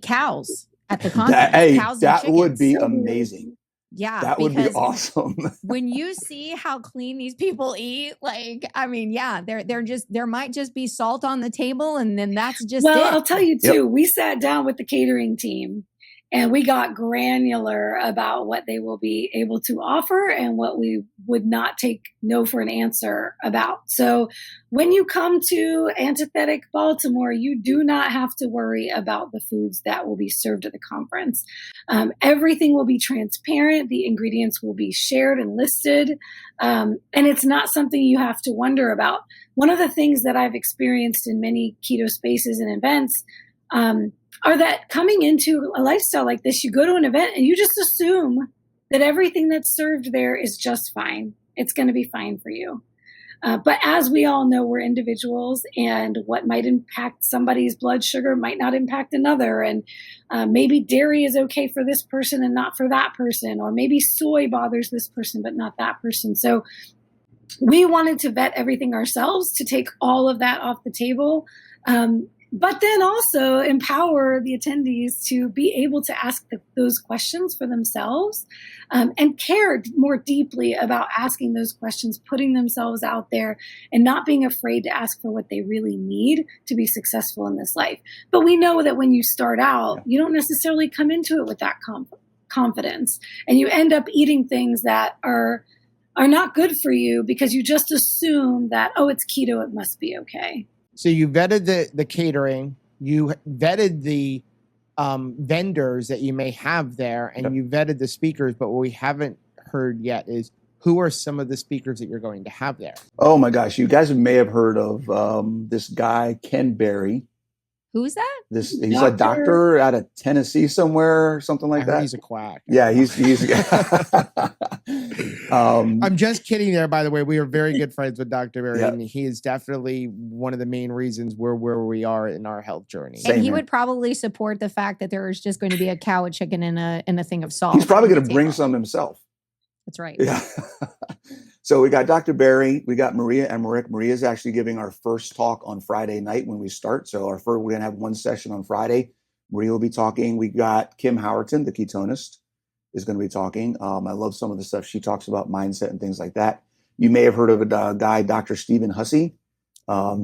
cows at the conference.
That would be amazing.
Yeah,
That would be
because
awesome.
when you see how clean these people eat, like, I mean, yeah, there might just be salt on the table, and then that's just
Well,
it.
I'll tell you
Yep.
too, we sat down with the catering team and we got granular about what they will be able to offer and what we would not take no for an answer about. So when you come to Antithetic Baltimore, you do not have to worry about the foods that will be served at the conference. Everything will be transparent. The ingredients will be shared and listed. And it's not something you have to wonder about. One of the things that I've experienced in many keto spaces and events are that coming into a lifestyle like this, you go to an event and you just assume that everything that's served there is just fine. It's going to be fine for you. But as we all know, we're individuals, and what might impact somebody's blood sugar might not impact another. And maybe dairy is okay for this person and not for that person, or maybe soy bothers this person but not that person. So we wanted to vet everything ourselves to take all of that off the table. But then also empower the attendees to be able to ask those questions for themselves, and care more deeply about asking those questions, putting themselves out there, and not being afraid to ask for what they really need to be successful in this life. But we know that when you start out, you don't necessarily come into it with that confidence, and you end up eating things that are not good for you because you just assume that, oh, it's keto, it must be okay.
So you vetted the catering, you vetted the vendors that you may have there, and you vetted the speakers. But what we haven't heard yet is who are some of the speakers that you're going to have there?
Oh my gosh, you guys may have heard of this guy, Ken Berry.
Who's that?
He's a doctor out of Tennessee somewhere, something like that.
He's a quack.
Yeah, he's
I'm just kidding there, by the way. We are very good friends with Dr. Berry,
Yep.
and he is definitely one of the main reasons we're where we are in our health journey.
Same
And he
here.
would probably support the fact that there is just going to be a cow, a chicken, and a thing of salt.
He's probably
on
going
the
to bring
table.
some himself.
That's right.
Yeah. So we got Dr. Berry, we got Maria Emmerich. Maria's actually giving our first talk on Friday night when we start. So we're going to have one session on Friday. Maria will be talking. We got Kim Howerton, the ketonist, is going to be talking. I love some of the stuff she talks about, mindset and things like that. You may have heard of a guy, Dr. Stephen Hussey.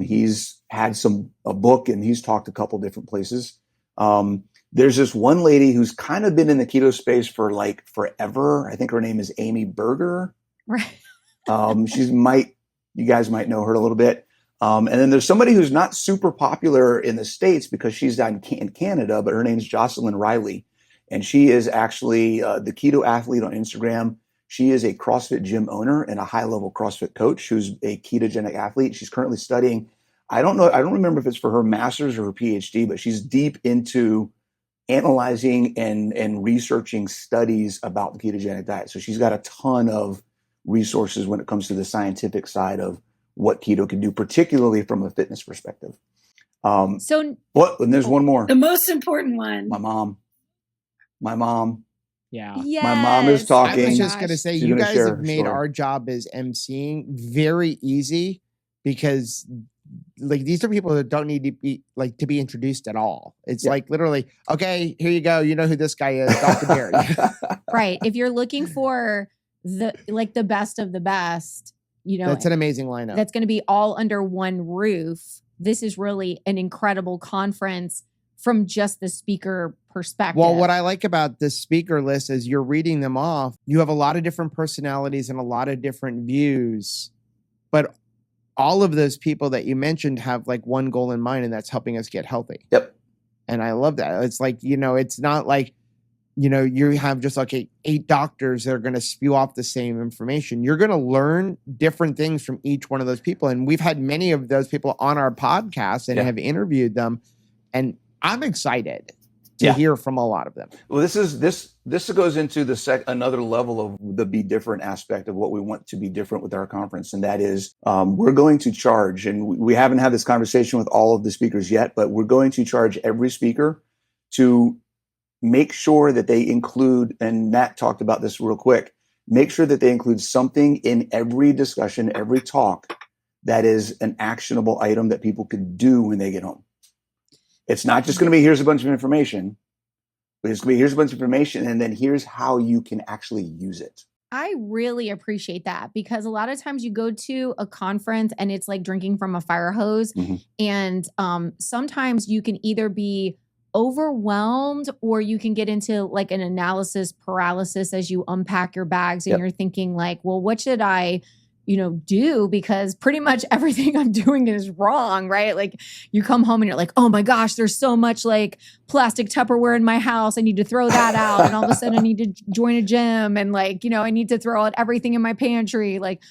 He's had a book, and he's talked a couple different places. There's this one lady who's kind of been in the keto space for like forever. I think her name is Amy Berger.
Right.
You guys might know her a little bit. And then there's somebody who's not super popular in the States because she's down in Canada, but her name's Jocelyn Riley. And she is actually the keto athlete on Instagram. She is a CrossFit gym owner and a high-level CrossFit coach who's a ketogenic athlete. She's currently studying, I don't remember if it's for her master's or her PhD, but she's deep into analyzing and researching studies about the ketogenic diet. So she's got a ton of resources when it comes to the scientific side of what keto can do, particularly from a fitness perspective. And there's one more.
The most important one.
My mom.
Yeah.
Yes.
My mom is talking.
I was just going to say,
She's
you
gonna
guys
share
have
her
made
story.
our job as emceeing very easy, because like these are people that don't need to be introduced at all. It's like literally, okay, here you go. You know who this guy is, Dr. Berry.
Right. If you're looking for the best of the best,
That's an amazing lineup.
that's going to be all under one roof. This is really an incredible conference from just the speaker perspective.
Well, what I like about this speaker list is you're reading them off. You have a lot of different personalities and a lot of different views, but all of those people that you mentioned have like one goal in mind, and that's helping us get healthy.
Yep.
And I love that. It's like, it's not like, you have just like 8 doctors that are going to spew off the same information. You're going to learn different things from each one of those people. And we've had many of those people on our podcast and have interviewed them. And I'm excited to hear from a lot of them.
Well, this goes into another level of the be different aspect of what we want to be different with our conference. And that is, we're going to charge, and we haven't had this conversation with all of the speakers yet, but we're going to charge every speaker to make sure that they include, and Nat talked about this real quick, make sure that they include something in every discussion, every talk that is an actionable item that people could do when they get home. It's not just going to be, here's a bunch of information. Here's a bunch of information, and then here's how you can actually use it.
I really appreciate that, because a lot of times you go to a conference and it's like drinking from a fire hose. And sometimes you can either be overwhelmed or you can get into like an analysis paralysis as you unpack your bags and you're thinking like, well, what should I do, because pretty much everything I'm doing is wrong, right? Like you come home and you're like, oh my gosh, there's so much like plastic Tupperware in my house. I need to throw that out. And all of a sudden I need to join a gym, and like, I need to throw out everything in my pantry, like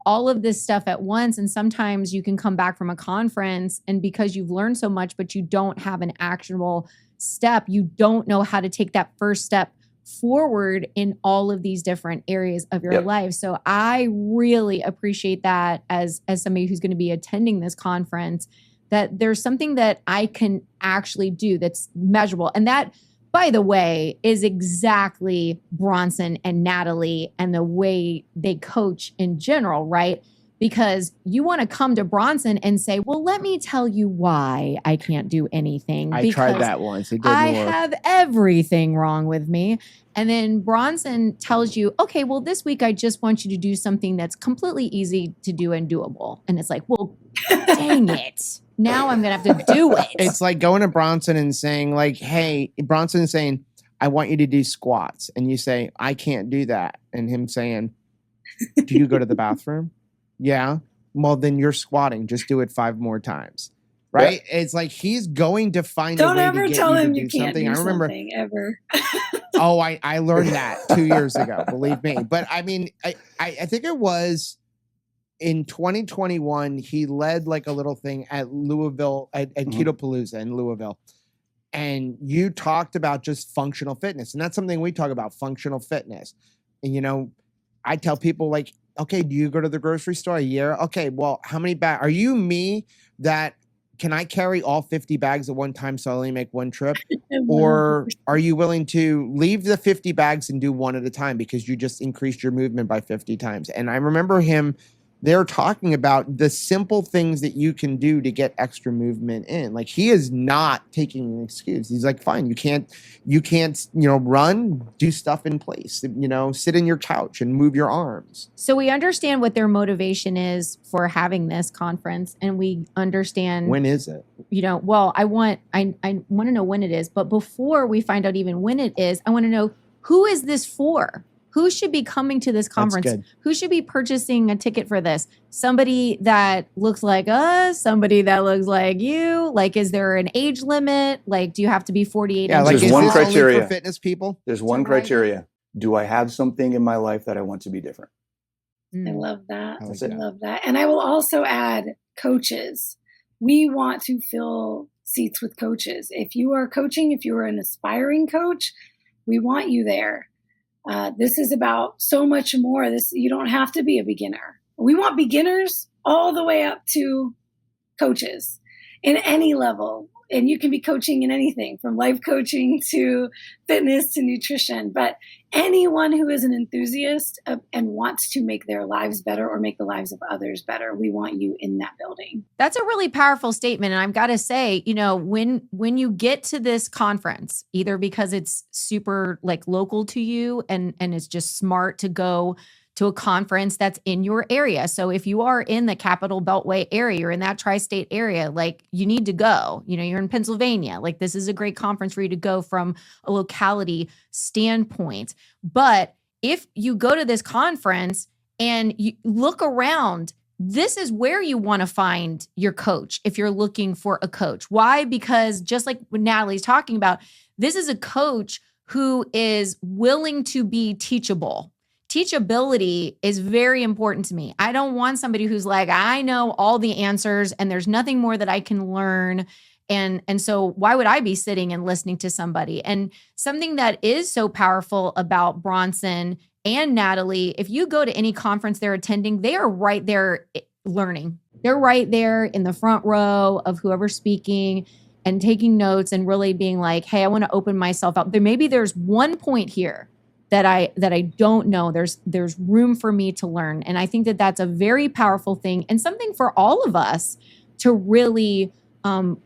all of this stuff at once. And sometimes you can come back from a conference and because you've learned so much, but you don't have an actionable step, you don't know how to take that first step forward in all of these different areas of your life. So I really appreciate that as somebody who's going to be attending this conference, that there's something that I can actually do that's measurable. And that, by the way, is exactly Bronson and Natalie and the way they coach in general, right? Because you want to come to Bronson and say, well, let me tell you why I can't do anything.
I tried that once. It didn't work.
Have everything wrong with me. And then Bronson tells you, okay, well, this week I just want you to do something that's completely easy to do and doable. And it's like, well, dang it. Now I'm going to have to do it.
It's like going to Bronson and saying like, hey, Bronson saying, I want you to do squats. And you say, I can't do that. And him saying, do you go to the bathroom? Yeah. Well, then you're squatting. Just do it 5 more times. Right. Yeah. It's like he's going to find a way to get you to do something. I remember
ever.
Oh, I learned that 2 years ago, believe me. But I mean, I think it was in 2021, he led like a little thing at Louisville, at Ketopalooza in Louisville. And you talked about just functional fitness. And that's something we talk about, functional fitness. And, I tell people like, okay, do you go to the grocery store a year? Okay, well, how many bags? Are you me that can I carry all 50 bags at one time so I only make one trip? Or are you willing to leave the 50 bags and do one at a time because you just increased your movement by 50 times? And I remember him, they're talking about the simple things that you can do to get extra movement in. Like he is not taking an excuse. He's like, fine, you can't, run, do stuff in place, sit in your couch and move your arms.
So we understand what their motivation is for having this conference, and we understand
when is it?
Well, I want to know when it is, but before we find out even when it is, I want to know, who is this for? Who should be coming to this conference? Who should be purchasing a ticket for this? Somebody that looks like us? Somebody that looks like you? Like, is there an age limit? Like, do you have to be 48?
Yeah, like,
there's one criteria
for fitness people.
There's one criteria. Do I have something in my life that I want to be different?
I love that. I love that. And I will also add coaches. We want to fill seats with coaches. If you are coaching, if you are an aspiring coach, we want you there. This is about so much more. You don't have to be a beginner. We want beginners all the way up to coaches in any level. And you can be coaching in anything from life coaching to fitness to nutrition. But anyone who is an enthusiast and wants to make their lives better or make the lives of others better, we want you in that building.
That's a really powerful statement. And I've got to say, when you get to this conference, either because it's super like local to you and it's just smart to go to a conference that's in your area. So if you are in the Capital Beltway area, you're in that tri-state area, like you need to go. You're in Pennsylvania. Like this is a great conference for you to go from a locality standpoint. But if you go to this conference and you look around, this is where you want to find your coach if you're looking for a coach. Why? Because just like what Natalie's talking about, this is a coach who is willing to be teachable. Teachability is very important to me. I don't want somebody who's like, I know all the answers and there's nothing more that I can learn. And so why would I be sitting and listening to somebody? And something that is so powerful about Bronson and Natalie, if you go to any conference they're attending, they are right there learning. They're right there in the front row of whoever's speaking and taking notes and really being like, hey, I want to open myself up. Maybe there's one point here that I don't know. There's room for me to learn. And I think that that's a very powerful thing and something for all of us to really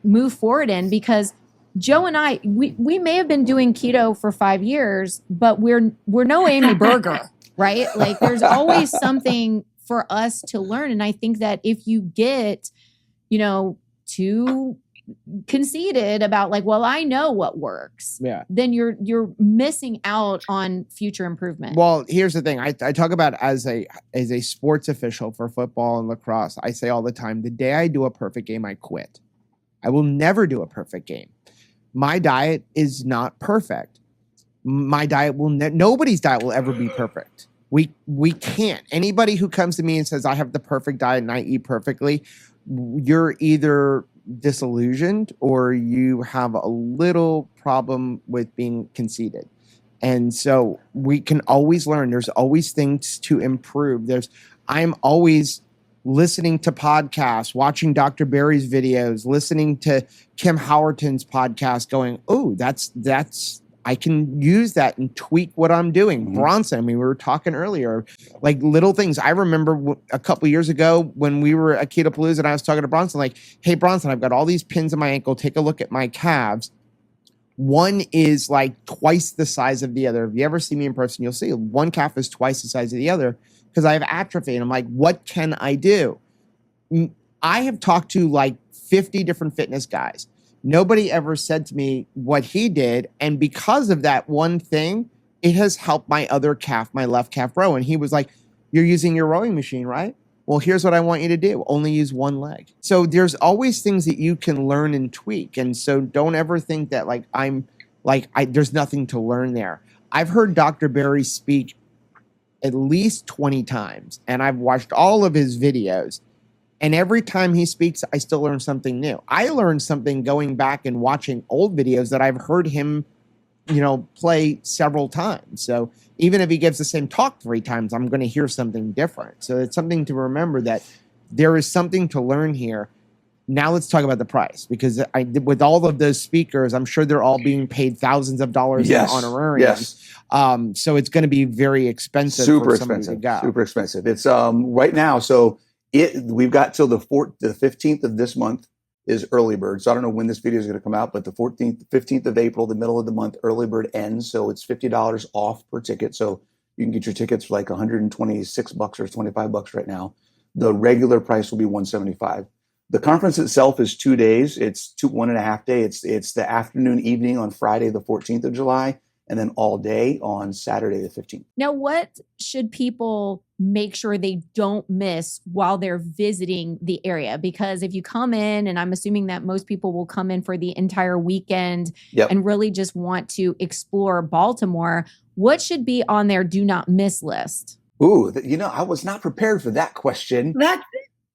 move forward in, because Joe and I, we may have been doing keto for 5 years, but we're no Amy Berger, right? Like there's always something for us to learn. And I think that if you get, too conceited about like, well, I know what works, then you're missing out on future improvement.
Well, here's the thing. I talk about as a sports official for football and lacrosse. I say all the time, the day I do a perfect game, I quit. I will never do a perfect game. My diet is not perfect. My diet nobody's diet will ever be perfect. We can't. Anybody who comes to me and says I have the perfect diet and I eat perfectly, you're either disillusioned or you have a little problem with being conceited. And so we can always learn. There's always things to improve. I'm always listening to podcasts, watching Dr. Barry's videos, listening to Kim Howerton's podcast, going, oh, that's I can use that and tweak what I'm doing. Mm-hmm. Bronson, I mean, we were talking earlier, like little things. I remember a couple years ago when we were at Ketopalooza and I was talking to Bronson, like, hey, Bronson, I've got all these pins in my ankle. Take a look at my calves. One is like twice the size of the other. If you ever see me in person, you'll see one calf is twice the size of the other because I have atrophy. And I'm like, what can I do? I have talked to like 50 different fitness guys. Nobody ever said to me what he did. And because of that one thing, it has helped my other calf, my left calf row. And he was like, you're using your rowing machine, right? Well, here's what I want you to do. Only use one leg. So there's always things that you can learn and tweak. And so don't ever think that there's nothing to learn there. I've heard Dr. Barry speak at least 20 times, and I've watched all of his videos. And every time he speaks, I still learn something new. I learned something going back and watching old videos that I've heard him, play several times. So even if he gives the same talk 3 times, I'm going to hear something different. So it's something to remember that there is something to learn here. Now let's talk about the price, because with all of those speakers, I'm sure they're all being paid thousands of dollars in honorariums. Yes. So it's going to be very expensive. Super expensive.
Super expensive. It's right now. So we've got till the 15th of this month is early bird. So I don't know when this video is going to come out, but the 15th of April, the middle of the month, early bird ends. So it's $50 off per ticket. So you can get your tickets for like $126 or $25 right now. The regular price will be $175. The conference itself is 2 days. It's 1.5 days. It's the afternoon, evening on Friday, the 14th of July, and then all day on Saturday, the 15th.
Now, what should people make sure they don't miss while they're visiting the area? Because if you come in, and I'm assuming that most people will come in for the entire weekend and really just want to explore Baltimore, what should be on their do not miss list?
Ooh, I was not prepared for that question.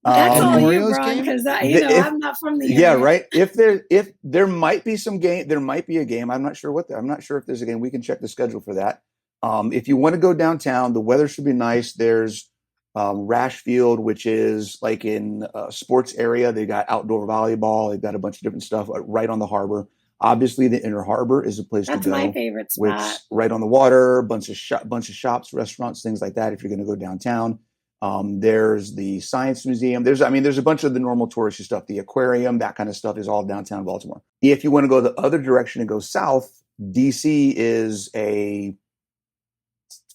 That's all you, Bron, because I'm not from the area.
Yeah, right. If there might be some game, there might be a game. I'm not sure if there's a game. We can check the schedule for that. If you want to go downtown, the weather should be nice. There's Rash Field, which is like in a sports area. They got outdoor volleyball. They've got a bunch of different stuff right on the harbor. Obviously, the Inner Harbor is a place to go.
That's my favorite spot.
Which right on the water, bunch of shops, restaurants, things like that. If you're going to go downtown. There's the Science Museum. There's a bunch of the normal touristy stuff. The aquarium, that kind of stuff is all downtown Baltimore. If you want to go the other direction and go south, DC is a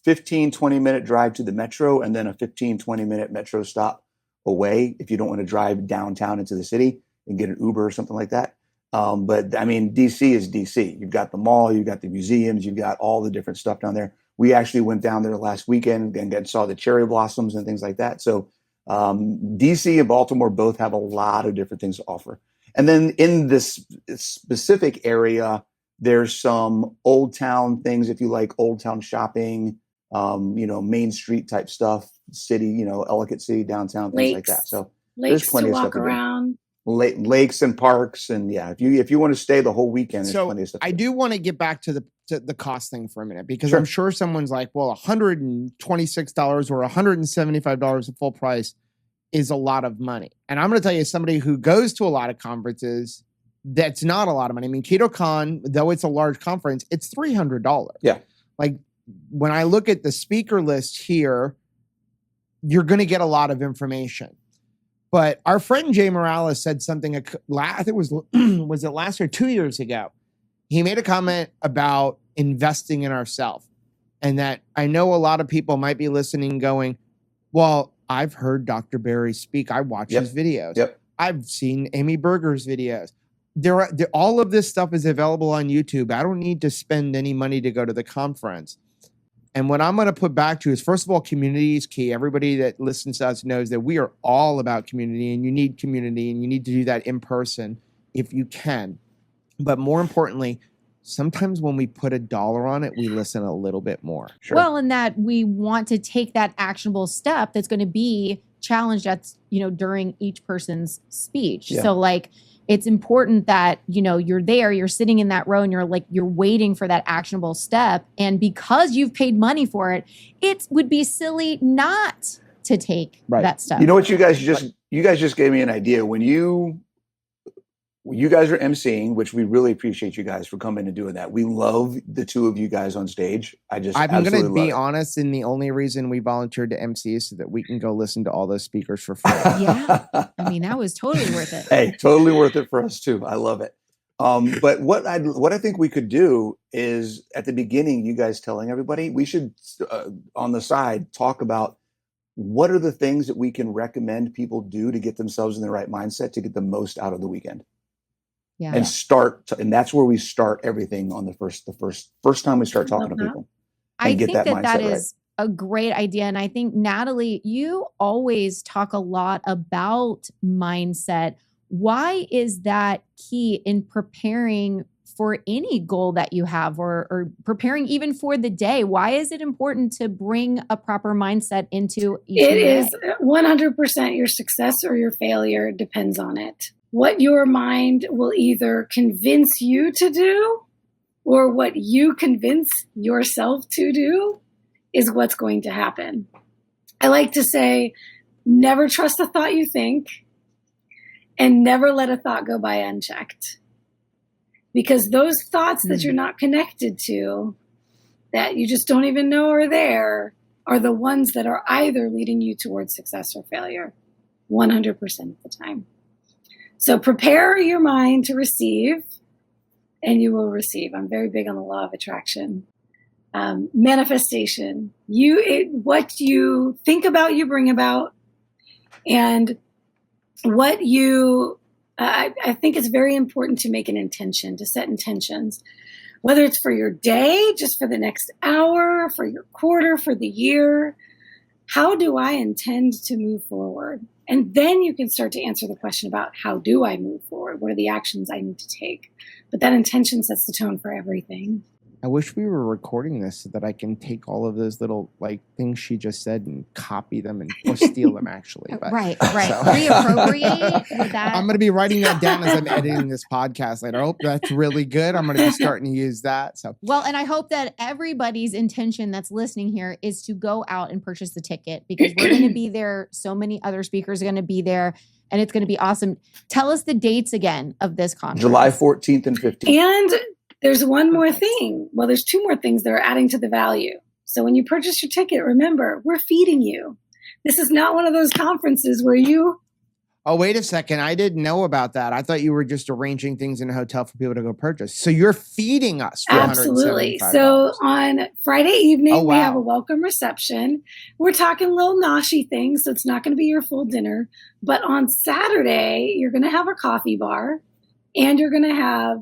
15-20 minute drive to the metro and then a 15-20 minute metro stop away if you don't want to drive downtown into the city and get an Uber or something like that. But I mean, DC is DC. You've got the mall, you've got the museums, you've got all the different stuff down there. We actually went down there last weekend and saw the cherry blossoms and things like that. So DC and Baltimore both have a lot of different things to offer. And then in this specific area, there's some old town things, if you like old town shopping, Main Street type stuff, city, Ellicott City, downtown, things like that. So there's plenty of stuff to around. Lakes and parks. And yeah, if you want to stay the whole weekend, there's plenty of stuff.
I do want to get back to the cost thing for a minute, because I'm sure someone's like, well, $126 or $175 at full price is a lot of money. And I'm going to tell you, somebody who goes to a lot of conferences, that's not a lot of money. I mean, KetoCon, though it's a large conference, it's $300.
Yeah.
Like when I look at the speaker list here, you're going to get a lot of information. But our friend Jay Morales said something, I think it was it last or 2 years ago? He made a comment about investing in ourselves. And that I know a lot of people might be listening going, well, I've heard Dr. Berry speak. I watch his videos.
Yep.
I've seen Amy Berger's videos. All of this stuff is available on YouTube. I don't need to spend any money to go to the conference. And what I'm going to put back to is, first of all, community is key. Everybody that listens to us knows that we are all about community, and you need community, and you need to do that in person if you can. But more importantly, sometimes when we put $1 on it, we listen a little bit more.
Sure.
Well, and that we want to take that actionable step that's going to be challenged at, during each person's speech.
Yeah.
So like, it's important that, you're there, you're sitting in that row and you're waiting for that actionable step. And because you've paid money for it, it would be silly not to take that step.
You know what, you guys just gave me an idea. When you guys are emceeing, which we really appreciate you guys for coming and doing that. We love the two of you guys on stage. I'm going to
be honest, and the only reason we volunteered to MC is so that we can go listen to all those speakers for free.
Yeah. I mean, that was totally worth it.
Hey, totally worth it for us too. I love it. But what I think we could do is, at the beginning, you guys telling everybody, we should, on the side, talk about what are the things that we can recommend people do to get themselves in the right mindset to get the most out of the weekend.
Yeah.
And that's where we start everything on the first time we start talking to people.
I think that is a great idea. And I think, Natalie, you always talk a lot about mindset. Why is that key in preparing for any goal that you have, or preparing even for the day? Why is it important to bring a proper mindset into each day?
It is 100% your success or your failure depends on it. What your mind will either convince you to do or what you convince yourself to do is what's going to happen. I like to say, never trust a thought you think, and never let a thought go by unchecked. Because those thoughts that you're not connected to, that you just don't even know are there, are the ones that are either leading you towards success or failure 100% of the time. So prepare your mind to receive, and you will receive. I'm very big on the law of attraction. Manifestation. What you think about, you bring about. And what you, I think it's very important to make an intention, to set intentions. Whether it's for your day, just for the next hour, for your quarter, for the year. How do I intend to move forward? And then you can start to answer the question about how do I move forward? What are the actions I need to take? But that intention sets the tone for everything.
I wish we were recording this so that I can take all of those little things she just said and copy them or steal them actually. But,
right. So. Reappropriate that.
I'm going to be writing that down as I'm editing this podcast later. Oh, that's really good. I'm going to be starting to use that. So
well, and I hope that everybody's intention that's listening here is to go out and purchase the ticket, because we're going to be there. So many other speakers are going to be there, and it's going to be awesome. Tell us the dates again of this conference.
July 14th and 15th.
And there's one more thing. Well, there's two more things that are adding to the value. So when you purchase your ticket, remember, we're feeding you. This is not one of those conferences where you...
Oh, wait a second. I didn't know about that. I thought you were just arranging things in a hotel for people to go purchase. So you're feeding us for
Absolutely.
$175.
So on Friday evening,
Oh, wow.
we have a welcome reception. We're talking little noshy things, so it's not going to be your full dinner. But on Saturday, you're going to have a coffee bar, and you're going to have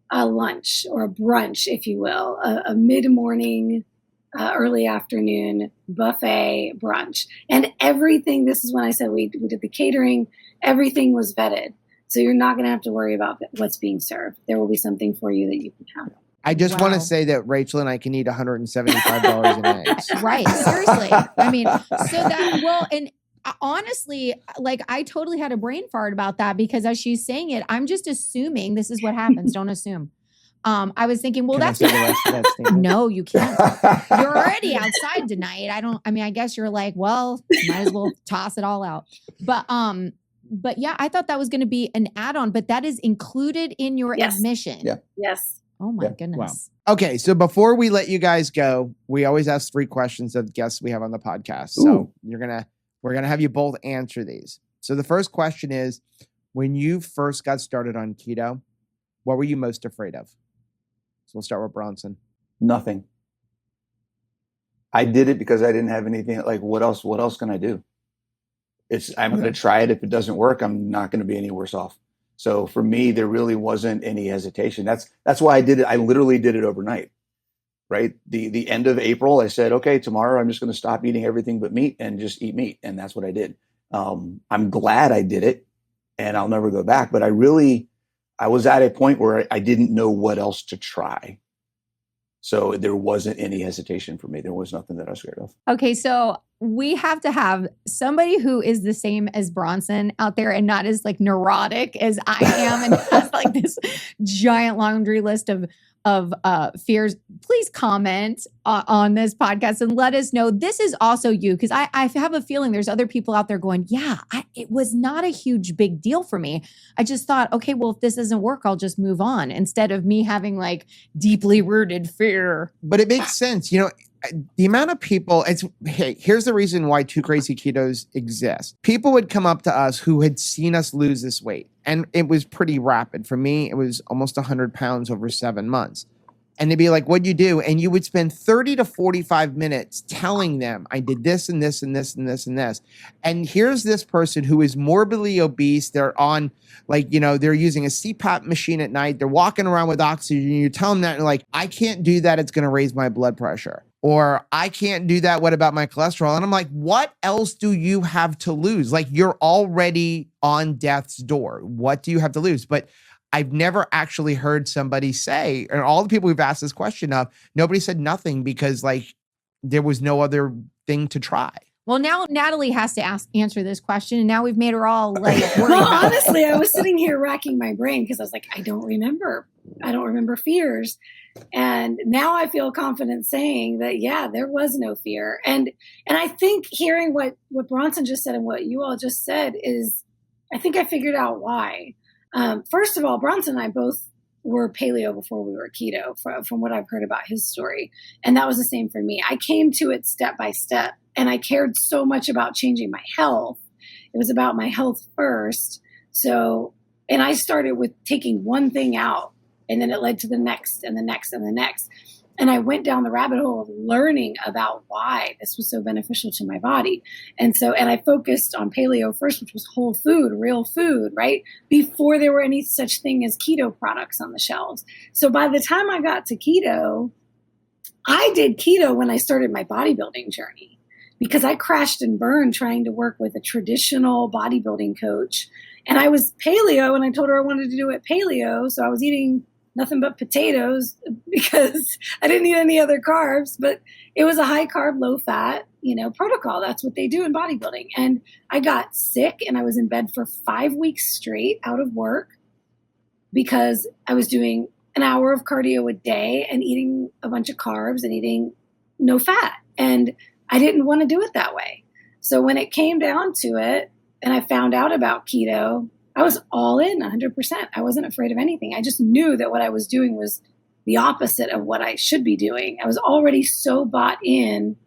a lunch or a brunch, if you will, a mid-morning, early afternoon buffet brunch. And everything, this is when I said we did the catering, everything was vetted. So you're not going to have to worry about what's being served. There will be something for you that you can have.
I just want to say that Rachel and I can eat $175 in eggs.
Right. Seriously. I mean, and honestly, I totally had a brain fart about that, because as she's saying it, I'm just assuming this is what happens. Don't assume. I was thinking, well, that's no, you can't. You're already outside tonight. I guess you're like, well, might as well toss it all out. But yeah, I thought that was going to be an add-on, but that is included in your admission.
Yeah.
Yes.
Oh my goodness.
Wow. Okay. So before we let you guys go, we always ask 3 questions of guests we have on the podcast. So we're going to have you both answer these. So the first question is, when you first got started on keto, what were you most afraid of? So we'll start with Bronson.
Nothing. I did it because I didn't have anything. Like, what else can I do? I'm going to try it. If it doesn't work, I'm not going to be any worse off. So for me, there really wasn't any hesitation. That's why I did it. I literally did it overnight, right? The end of April, I said, okay, tomorrow I'm just going to stop eating everything but meat and just eat meat. And that's what I did. I'm glad I did it, and I'll never go back. But I was at a point where I didn't know what else to try. So there wasn't any hesitation for me. There was nothing that I was scared of.
Okay, so we have to have somebody who is the same as Bronson out there and not as like neurotic as I am and has like this giant laundry list of fears. Please comment on this podcast and let us know this is also you, because I have a feeling there's other people out there going, yeah, it was not a huge big deal for me. I just thought, okay, well, if this doesn't work, I'll just move on, instead of me having like deeply rooted fear.
But it makes sense. You know, the amount of people, here's the reason why Two Crazy Ketos exists. People would come up to us who had seen us lose this weight, and it was pretty rapid. For me, it was almost 100 pounds over 7 months. And they'd be like, what'd you do? And you would spend 30 to 45 minutes telling them, I did this and this and this and this and this. And here's this person who is morbidly obese. They're on, like, you know, they're using a CPAP machine at night. They're walking around with oxygen. You tell them that, and like, I can't do that. It's going to raise my blood pressure. Or I can't do that. What about my cholesterol? And I'm like, what else do you have to lose? Like, you're already on death's door. What do you have to lose? But I've never actually heard somebody say, and all the people we've asked this question of, nobody said nothing, because like there was no other thing to try.
Well, now Natalie has to answer this question, and now we've made her all like worried.
Well, honestly, I was sitting here racking my brain because I was like, I don't remember fears. And now I feel confident saying that, yeah, there was no fear. And I think hearing what Bronson just said and what you all just said is, I think I figured out why. First of all, Bronson and I both were paleo before we were keto, from what I've heard about his story. And that was the same for me. I came to it step by step, and I cared so much about changing my health. It was about my health first. So, and I started with taking one thing out, and then it led to the next and the next and the next. And I went down the rabbit hole of learning about why this was so beneficial to my body. And I focused on paleo first, which was whole food, real food, right? Before there were any such thing as keto products on the shelves. So by the time I got to keto, I did keto when I started my bodybuilding journey, because I crashed and burned trying to work with a traditional bodybuilding coach. And I was paleo, and I told her I wanted to do it paleo. So I was eating nothing but potatoes because I didn't eat any other carbs, but it was a high carb, low fat, protocol. That's what they do in bodybuilding. And I got sick, and I was in bed for 5 weeks straight out of work because I was doing an hour of cardio a day and eating a bunch of carbs and eating no fat. And I didn't want to do it that way. So when it came down to it and I found out about keto, I was all in 100%. I wasn't afraid of anything. I just knew that what I was doing was the opposite of what I should be doing. I was already so bought in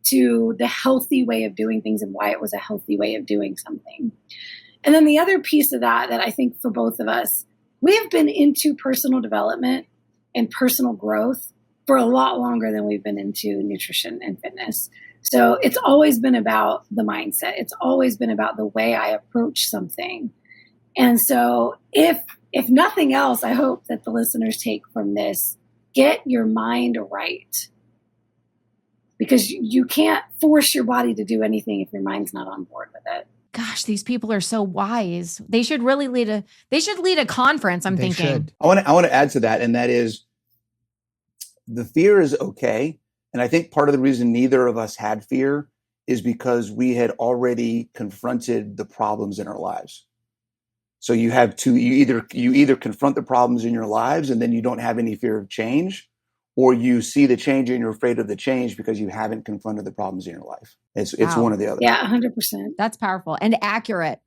to the healthy way of doing things and why it was a healthy way of doing something. And then the other piece of that I think for both of us, we have been into personal development and personal growth for a lot longer than we've been into nutrition and fitness. So it's always been about the mindset. It's always been about the way I approach something. And so if nothing else, I hope that the listeners take from this, get your mind right. Because you can't force your body to do anything if your mind's not on board with it.
Gosh, these people are so wise. They should really lead a conference, I'm thinking.
Should.
I want to add to that, and that is the fear is okay. And I think part of the reason neither of us had fear is because we had already confronted the problems in our lives. So you either confront the problems in your lives and then you don't have any fear of change, or you see the change and you're afraid of the change because you haven't confronted the problems in your life. It's one or the other.
Yeah, 100%.
That's powerful and accurate.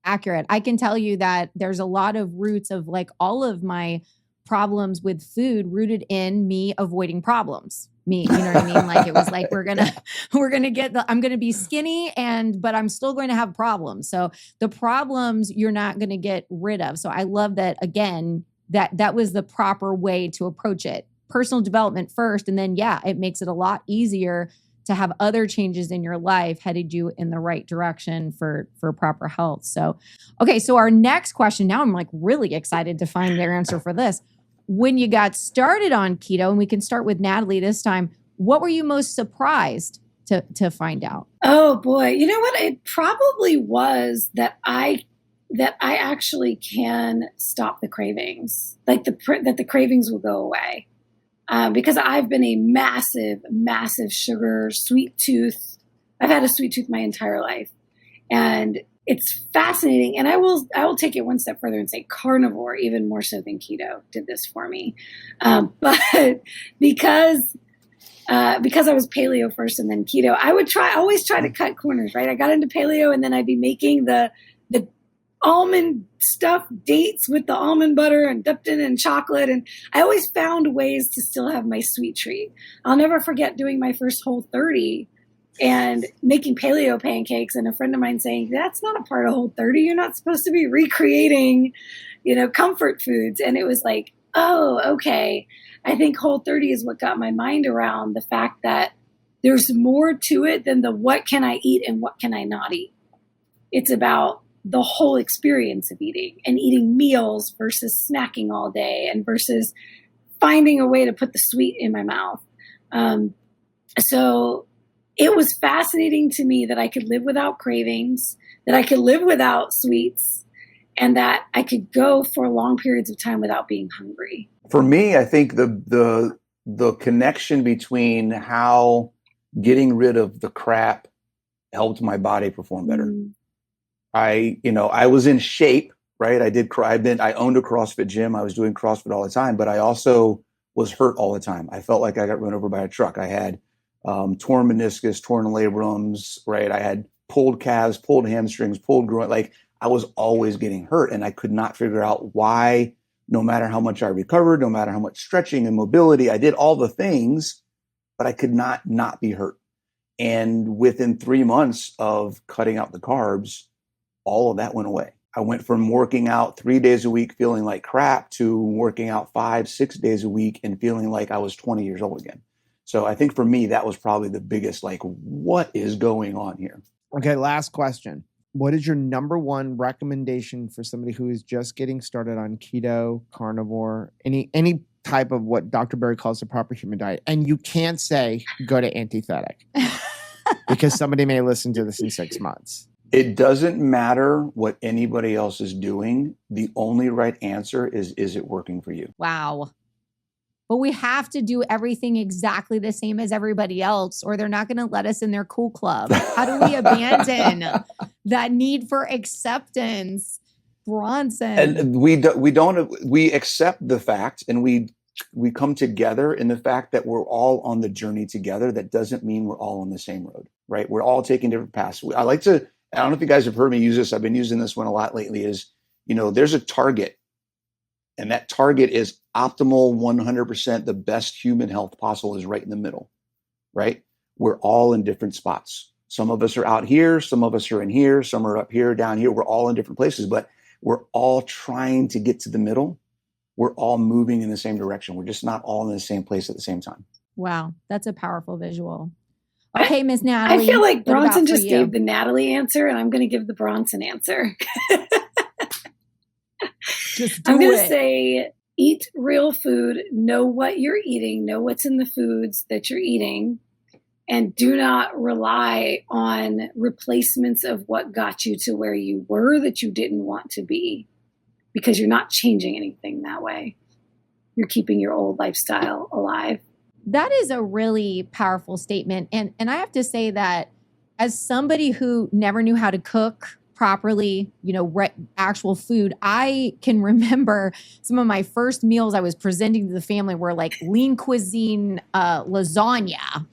I can tell you that there's a lot of roots of like all of my problems with food rooted in me avoiding problems. Me, you know what I mean? Like it was like, I'm going to be skinny but I'm still going to have problems. So the problems you're not going to get rid of. So I love that, again, that was the proper way to approach it. Personal development first. And then, it makes it a lot easier to have other changes in your life headed you in the right direction for proper health. So, okay. So our next question, now I'm like really excited to find their answer for this. When you got started on keto, and we can start with Natalie this time, what were you most surprised to find out?
Oh boy. You know what? It probably was that I actually can stop the cravings, like that the cravings will go away. Because I've been a massive, massive sugar, sweet tooth. I've had a sweet tooth my entire life. And it's fascinating. And I will take it one step further and say carnivore, even more so than keto, did this for me. But because I was paleo first and then keto, I would always try to cut corners, right? I got into paleo and then I'd be making the almond stuffed dates with the almond butter and dipped in chocolate. And I always found ways to still have my sweet treat. I'll never forget doing my first Whole30 and making paleo pancakes, and a friend of mine saying, that's not a part of Whole30. You're not supposed to be recreating, comfort foods. And it was like, oh, okay. I think Whole30 is what got my mind around the fact that there's more to it than the what can I eat and what can I not eat. It's about the whole experience of eating and eating meals versus snacking all day and versus finding a way to put the sweet in my mouth. So it was fascinating to me that I could live without cravings, that I could live without sweets, and that I could go for long periods of time without being hungry.
For me, I think the connection between how getting rid of the crap helped my body perform better.
Mm.
I was in shape, right? I owned a CrossFit gym. I was doing CrossFit all the time, but I also was hurt all the time. I felt like I got run over by a truck. I had torn meniscus, torn labrums, right? I had pulled calves, pulled hamstrings, pulled groin. Like I was always getting hurt, and I could not figure out why. No matter how much I recovered, no matter how much stretching and mobility, I did all the things, but I could not be hurt. And within 3 months of cutting out the carbs, all of that went away. I went from working out 3 days a week feeling like crap to working out 5-6 days a week and feeling like I was 20 years old again. So I think for me, that was probably the biggest, like, what is going on here?
Okay, last question. What is your number one recommendation for somebody who is just getting started on keto, carnivore, any type of what Dr. Berry calls the proper human diet? And you can't say go to antithetic because somebody may listen to this in 6 months.
It doesn't matter what anybody else is doing. The only right answer is it working for you?
Wow. But we have to do everything exactly the same as everybody else, or they're not going to let us in their cool club. How do we abandon that need for acceptance, Bronson?
And we accept the fact, and we come together in the fact that we're all on the journey together. That doesn't mean we're all on the same road, right? We're all taking different paths. I don't know if you guys have heard me use this. I've been using this one a lot lately is, there's a target, and that target is optimal 100%. The best human health possible is right in the middle, right? We're all in different spots. Some of us are out here. Some of us are in here. Some are up here, down here. We're all in different places, but we're all trying to get to the middle. We're all moving in the same direction. We're just not all in the same place at the same time.
Wow. That's a powerful visual. Okay, Miss Natalie.
I feel like Bronson just gave the Natalie answer, and I'm going to give the Bronson answer. I'm going to say eat real food, know what you're eating, know what's in the foods that you're eating, and do not rely on replacements of what got you to where you were that you didn't want to be, because you're not changing anything that way. You're keeping your old lifestyle alive.
That is a really powerful statement. And I have to say that as somebody who never knew how to cook properly, actual food, I can remember some of my first meals I was presenting to the family were like lean cuisine lasagna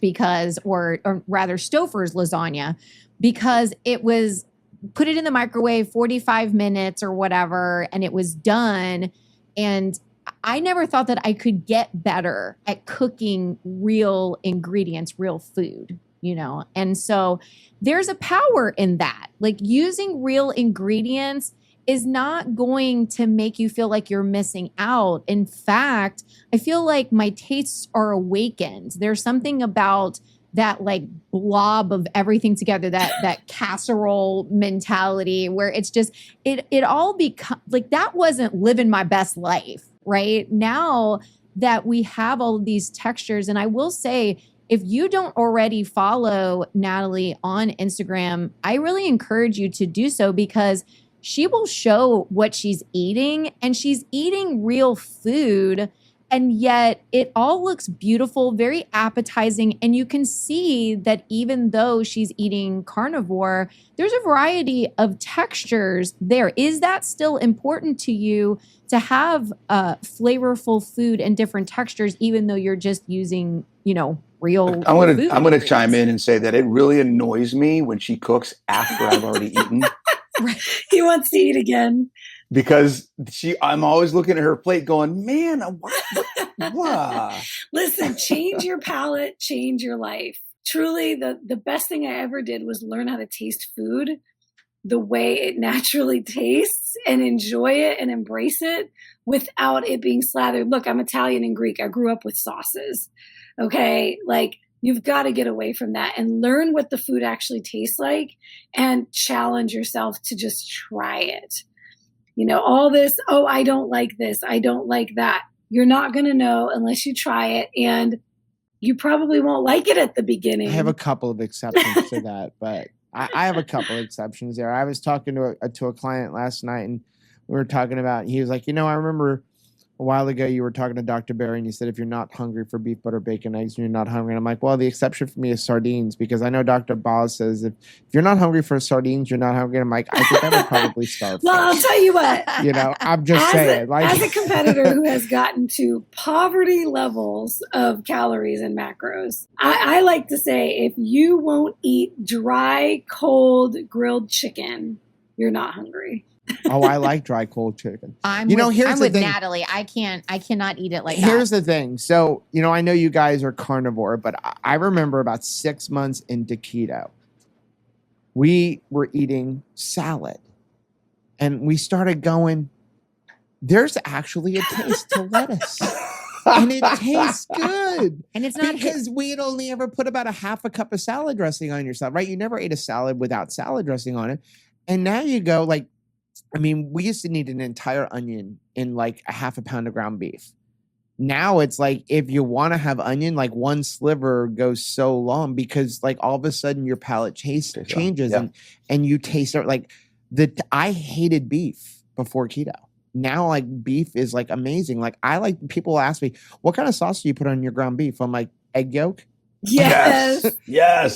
or rather Stauffer's lasagna, because it was put it in the microwave 45 minutes or whatever, and it was done. And I never thought that I could get better at cooking real ingredients, real food, you know? And so there's a power in that. Like using real ingredients is not going to make you feel like you're missing out. In fact, I feel like my tastes are awakened. There's something about that like blob of everything together, that casserole mentality where it's just, it all becomes like, that wasn't living my best life, right? Now that we have all of these textures, and I will say, if you don't already follow Natalie on Instagram, I really encourage you to do so because she will show what she's eating and she's eating real food. And yet it all looks beautiful, very appetizing. And you can see that even though she's eating carnivore, there's a variety of textures there. Is that still important to you to have flavorful food and different textures, even though you're just using, you know, real food?
I'm gonna chime in and say that it really annoys me when she cooks after I've already eaten.
He wants to eat again.
Because I'm always looking at her plate going, man, what?
Listen, change your palate, change your life. Truly, the best thing I ever did was learn how to taste food the way it naturally tastes and enjoy it and embrace it without it being slathered. Look, I'm Italian and Greek. I grew up with sauces. Okay. Like, you've got to get away from that and learn what the food actually tastes like and challenge yourself to just try it. You know, all this, oh, I don't like this, I don't like that. You're not going to know unless you try it. And you probably won't like it at the beginning.
I have a couple of exceptions to that, but I have a couple of exceptions there. I was talking to a client last night and we were talking about, he was like, you know, I remember a while ago you were talking to Dr. Barry and you said, if you're not hungry for beef, butter, bacon, eggs, you're not hungry. And I'm like, well, the exception for me is sardines because I know Dr. Boz says if you're not hungry for sardines, you're not hungry. And I'm like, I think I would probably starve.
Well, I'll tell you what.
You know, I'm just saying.
As a competitor who has gotten to poverty levels of calories and macros, I like to say if you won't eat dry, cold, grilled chicken, you're not hungry.
Oh, I like dry cold chicken.
I'm with Natalie. I cannot eat it like that.
Here's the thing. So, you know, I know you guys are carnivore, but I remember about 6 months into keto, we were eating salad and we started going, there's actually a taste to lettuce. And it tastes good.
And it's not
because we had only ever put about a half a cup of salad dressing on your salad, right? You never ate a salad without salad dressing on it. And now you go like, I mean, we used to need an entire onion in like a half a pound of ground beef. Now it's like, if you want to have onion, like one sliver goes so long because like all of a sudden your palate changes and you taste it like I hated beef before keto. Now like beef is like amazing. Like people ask me, what kind of sauce do you put on your ground beef? I'm like, egg yolk.
Yes.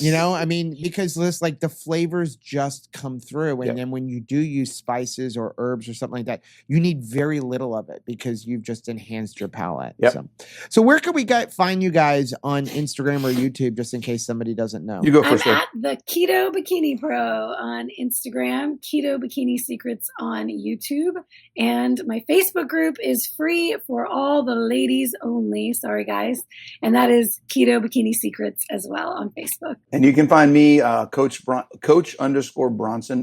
You know, I mean, because this like the flavors just come through. And then when you do use spices or herbs or something like that, you need very little of it because you've just enhanced your palate.
Yep.
So where can we find you guys on Instagram or YouTube, just in case somebody doesn't know?
You go first.
I'm at the Keto Bikini Pro on Instagram, Keto Bikini Secrets on YouTube, and my Facebook group is free for all the ladies only. Sorry, guys. And that is Keto Bikini Secrets as well on Facebook.
And you can find me, Coach _Bronson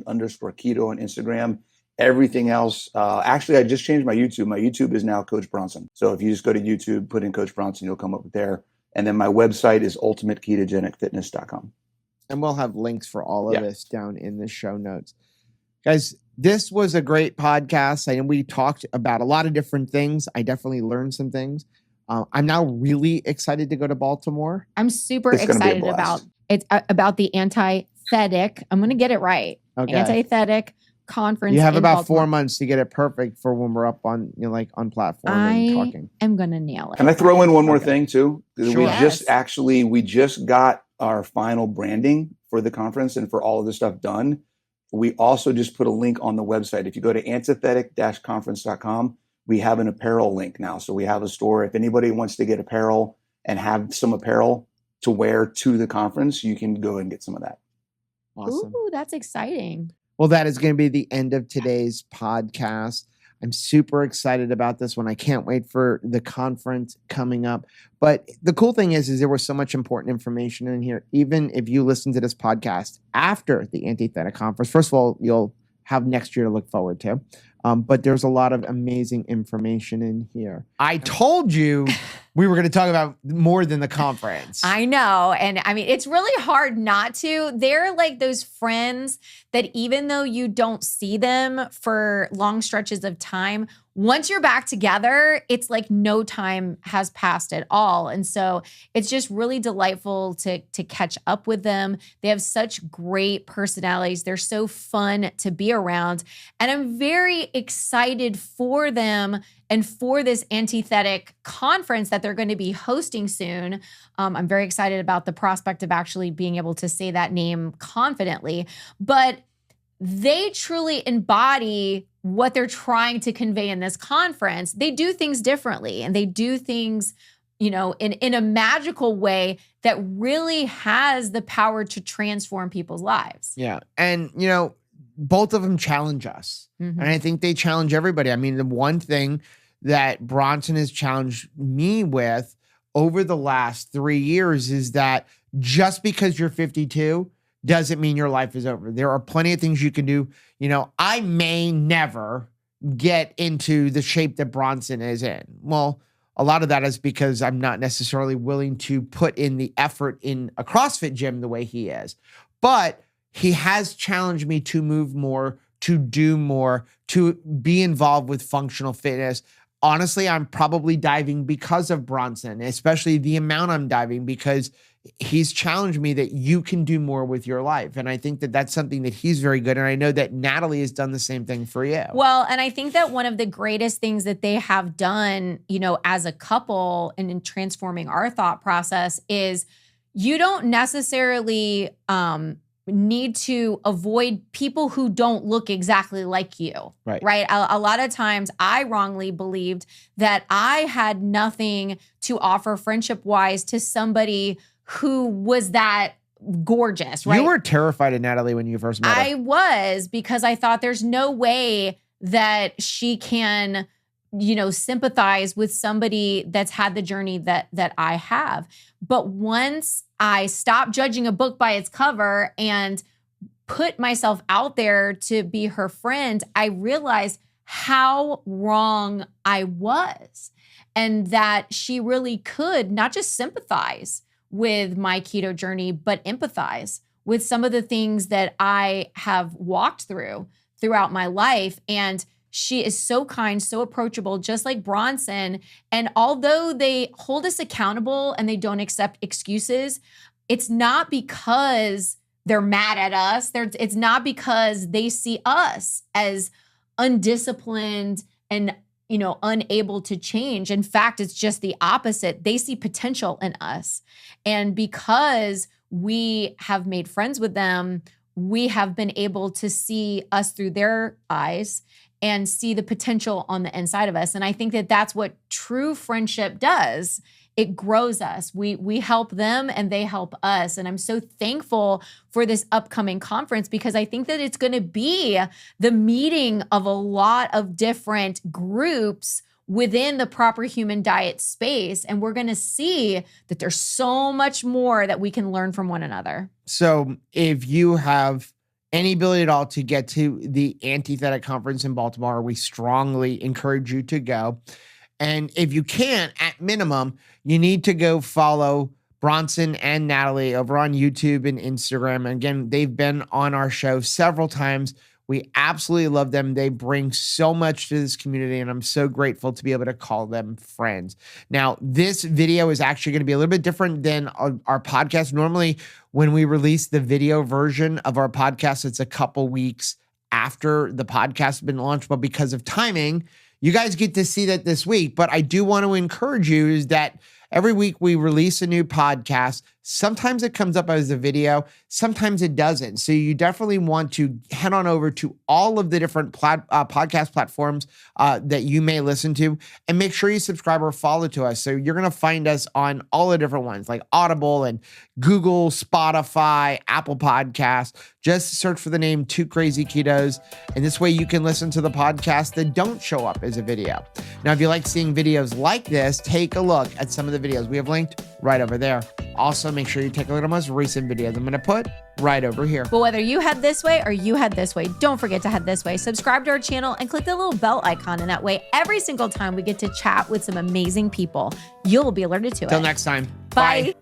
_Keto on Instagram. Everything else, actually, I just changed my YouTube. My YouTube is now Coach Bronson. So if you just go to YouTube, put in Coach Bronson, you'll come up with there. And then my website is ultimateketogenicfitness.com.
And we'll have links for all of this down in the show notes. Guys, this was a great podcast. And we talked about a lot of different things. I definitely learned some things. I'm now really excited to go to Baltimore.
I'm super excited about the antithetic. I'm going to get it right.
Okay.
Antithetic conference.
You have about
Baltimore.
4 months to get it perfect for when we're up on, on platform and talking.
I'm going to nail it.
Can I throw in one more thing too?
Sure.
We just got our final branding for the conference and for all of this stuff done. We also just put a link on the website. If you go to antithetic-conference.com, we have an apparel link now. So we have a store. If anybody wants to get apparel and have some apparel to wear to the conference, you can go and get some of that.
Awesome.
Ooh, that's exciting.
Well, that is going to be the end of today's podcast. I'm super excited about this one. I can't wait for the conference coming up. But the cool thing is there was so much important information in here. Even if you listen to this podcast after the Antithetic conference, first of all, you'll have next year to look forward to. But there's a lot of amazing information in here. I told you we were going to talk about more than the conference.
I know. And I mean, it's really hard not to. They're like those friends that even though you don't see them for long stretches of time, once you're back together, it's like no time has passed at all. And so it's just really delightful to catch up with them. They have such great personalities. They're so fun to be around. And I'm very excited for them and for this antithetic conference that they're going to be hosting soon. I'm very excited about the prospect of actually being able to say that name confidently. But they truly embody what they're trying to convey in this conference. They do things differently, and they do things, in a magical way that really has the power to transform people's lives.
Yeah. And, both of them challenge us.
Mm-hmm.
And I think they challenge everybody. I mean, the one thing that Bronson has challenged me with over the last 3 years is that just because you're 52 doesn't mean your life is over. There are plenty of things you can do. I may never get into the shape that Bronson is in. Well, a lot of that is because I'm not necessarily willing to put in the effort in a CrossFit gym the way he is. But he has challenged me to move more, to do more, to be involved with functional fitness. Honestly, I'm probably diving because of Bronson, especially the amount I'm diving, because he's challenged me that you can do more with your life. And I think that that's something that he's very good. And I know that Natalie has done the same thing for you.
Well, and I think that one of the greatest things that they have done, as a couple and in transforming our thought process is you don't necessarily need to avoid people who don't look exactly like you, right? A lot of times I wrongly believed that I had nothing to offer friendship-wise to somebody who was that gorgeous, right?
You were terrified of Natalie when you first met her.
I was, because I thought there's no way that she can, sympathize with somebody that's had the journey that I have. But once I stopped judging a book by its cover and put myself out there to be her friend, I realized how wrong I was, and that she really could not just sympathize with my keto journey, but empathize with some of the things that I have walked throughout my life. And she is so kind, so approachable, just like Bronson. And although they hold us accountable and they don't accept excuses, it's not because they're mad at us. It's not because they see us as undisciplined and unable to change. In fact, it's just the opposite. They see potential in us. And because we have made friends with them, we have been able to see us through their eyes and see the potential on the inside of us. And I think that that's what true friendship does. It grows us. We help them and they help us. And I'm so thankful for this upcoming conference, because I think that it's going to be the meeting of a lot of different groups within the proper human diet space. And we're going to see that there's so much more that we can learn from one another.
So if you have any ability at all to get to the Antithetic conference in Baltimore, we strongly encourage you to go. And if you can't, at minimum, you need to go follow Bronson and Natalie over on YouTube and Instagram. And again, they've been on our show several times. We absolutely love them. They bring so much to this community, and I'm so grateful to be able to call them friends. Now, this video is actually going to be a little bit different than our podcast. Normally, when we release the video version of our podcast, it's a couple weeks after the podcast has been launched. But because of timing, you guys get to see that this week. But I do want to encourage you is that every week we release a new podcast. Sometimes it comes up as a video, sometimes it doesn't. So you definitely want to head on over to all of the different podcast platforms that you may listen to, and make sure you subscribe or follow to us. So you're going to find us on all the different ones like Audible and Google, Spotify, Apple Podcasts. Just search for the name Two Crazy Ketos. And this way you can listen to the podcasts that don't show up as a video. Now, if you like seeing videos like this, take a look at some of the videos we have linked right over there. Also, make sure you take a look at our most recent videos I'm going to put right over here.
But whether you head this way or you head this way, don't forget to head this way. Subscribe to our channel and click the little bell icon. And that way, every single time we get to chat with some amazing people, you'll be alerted to it.
Till next time.
Bye.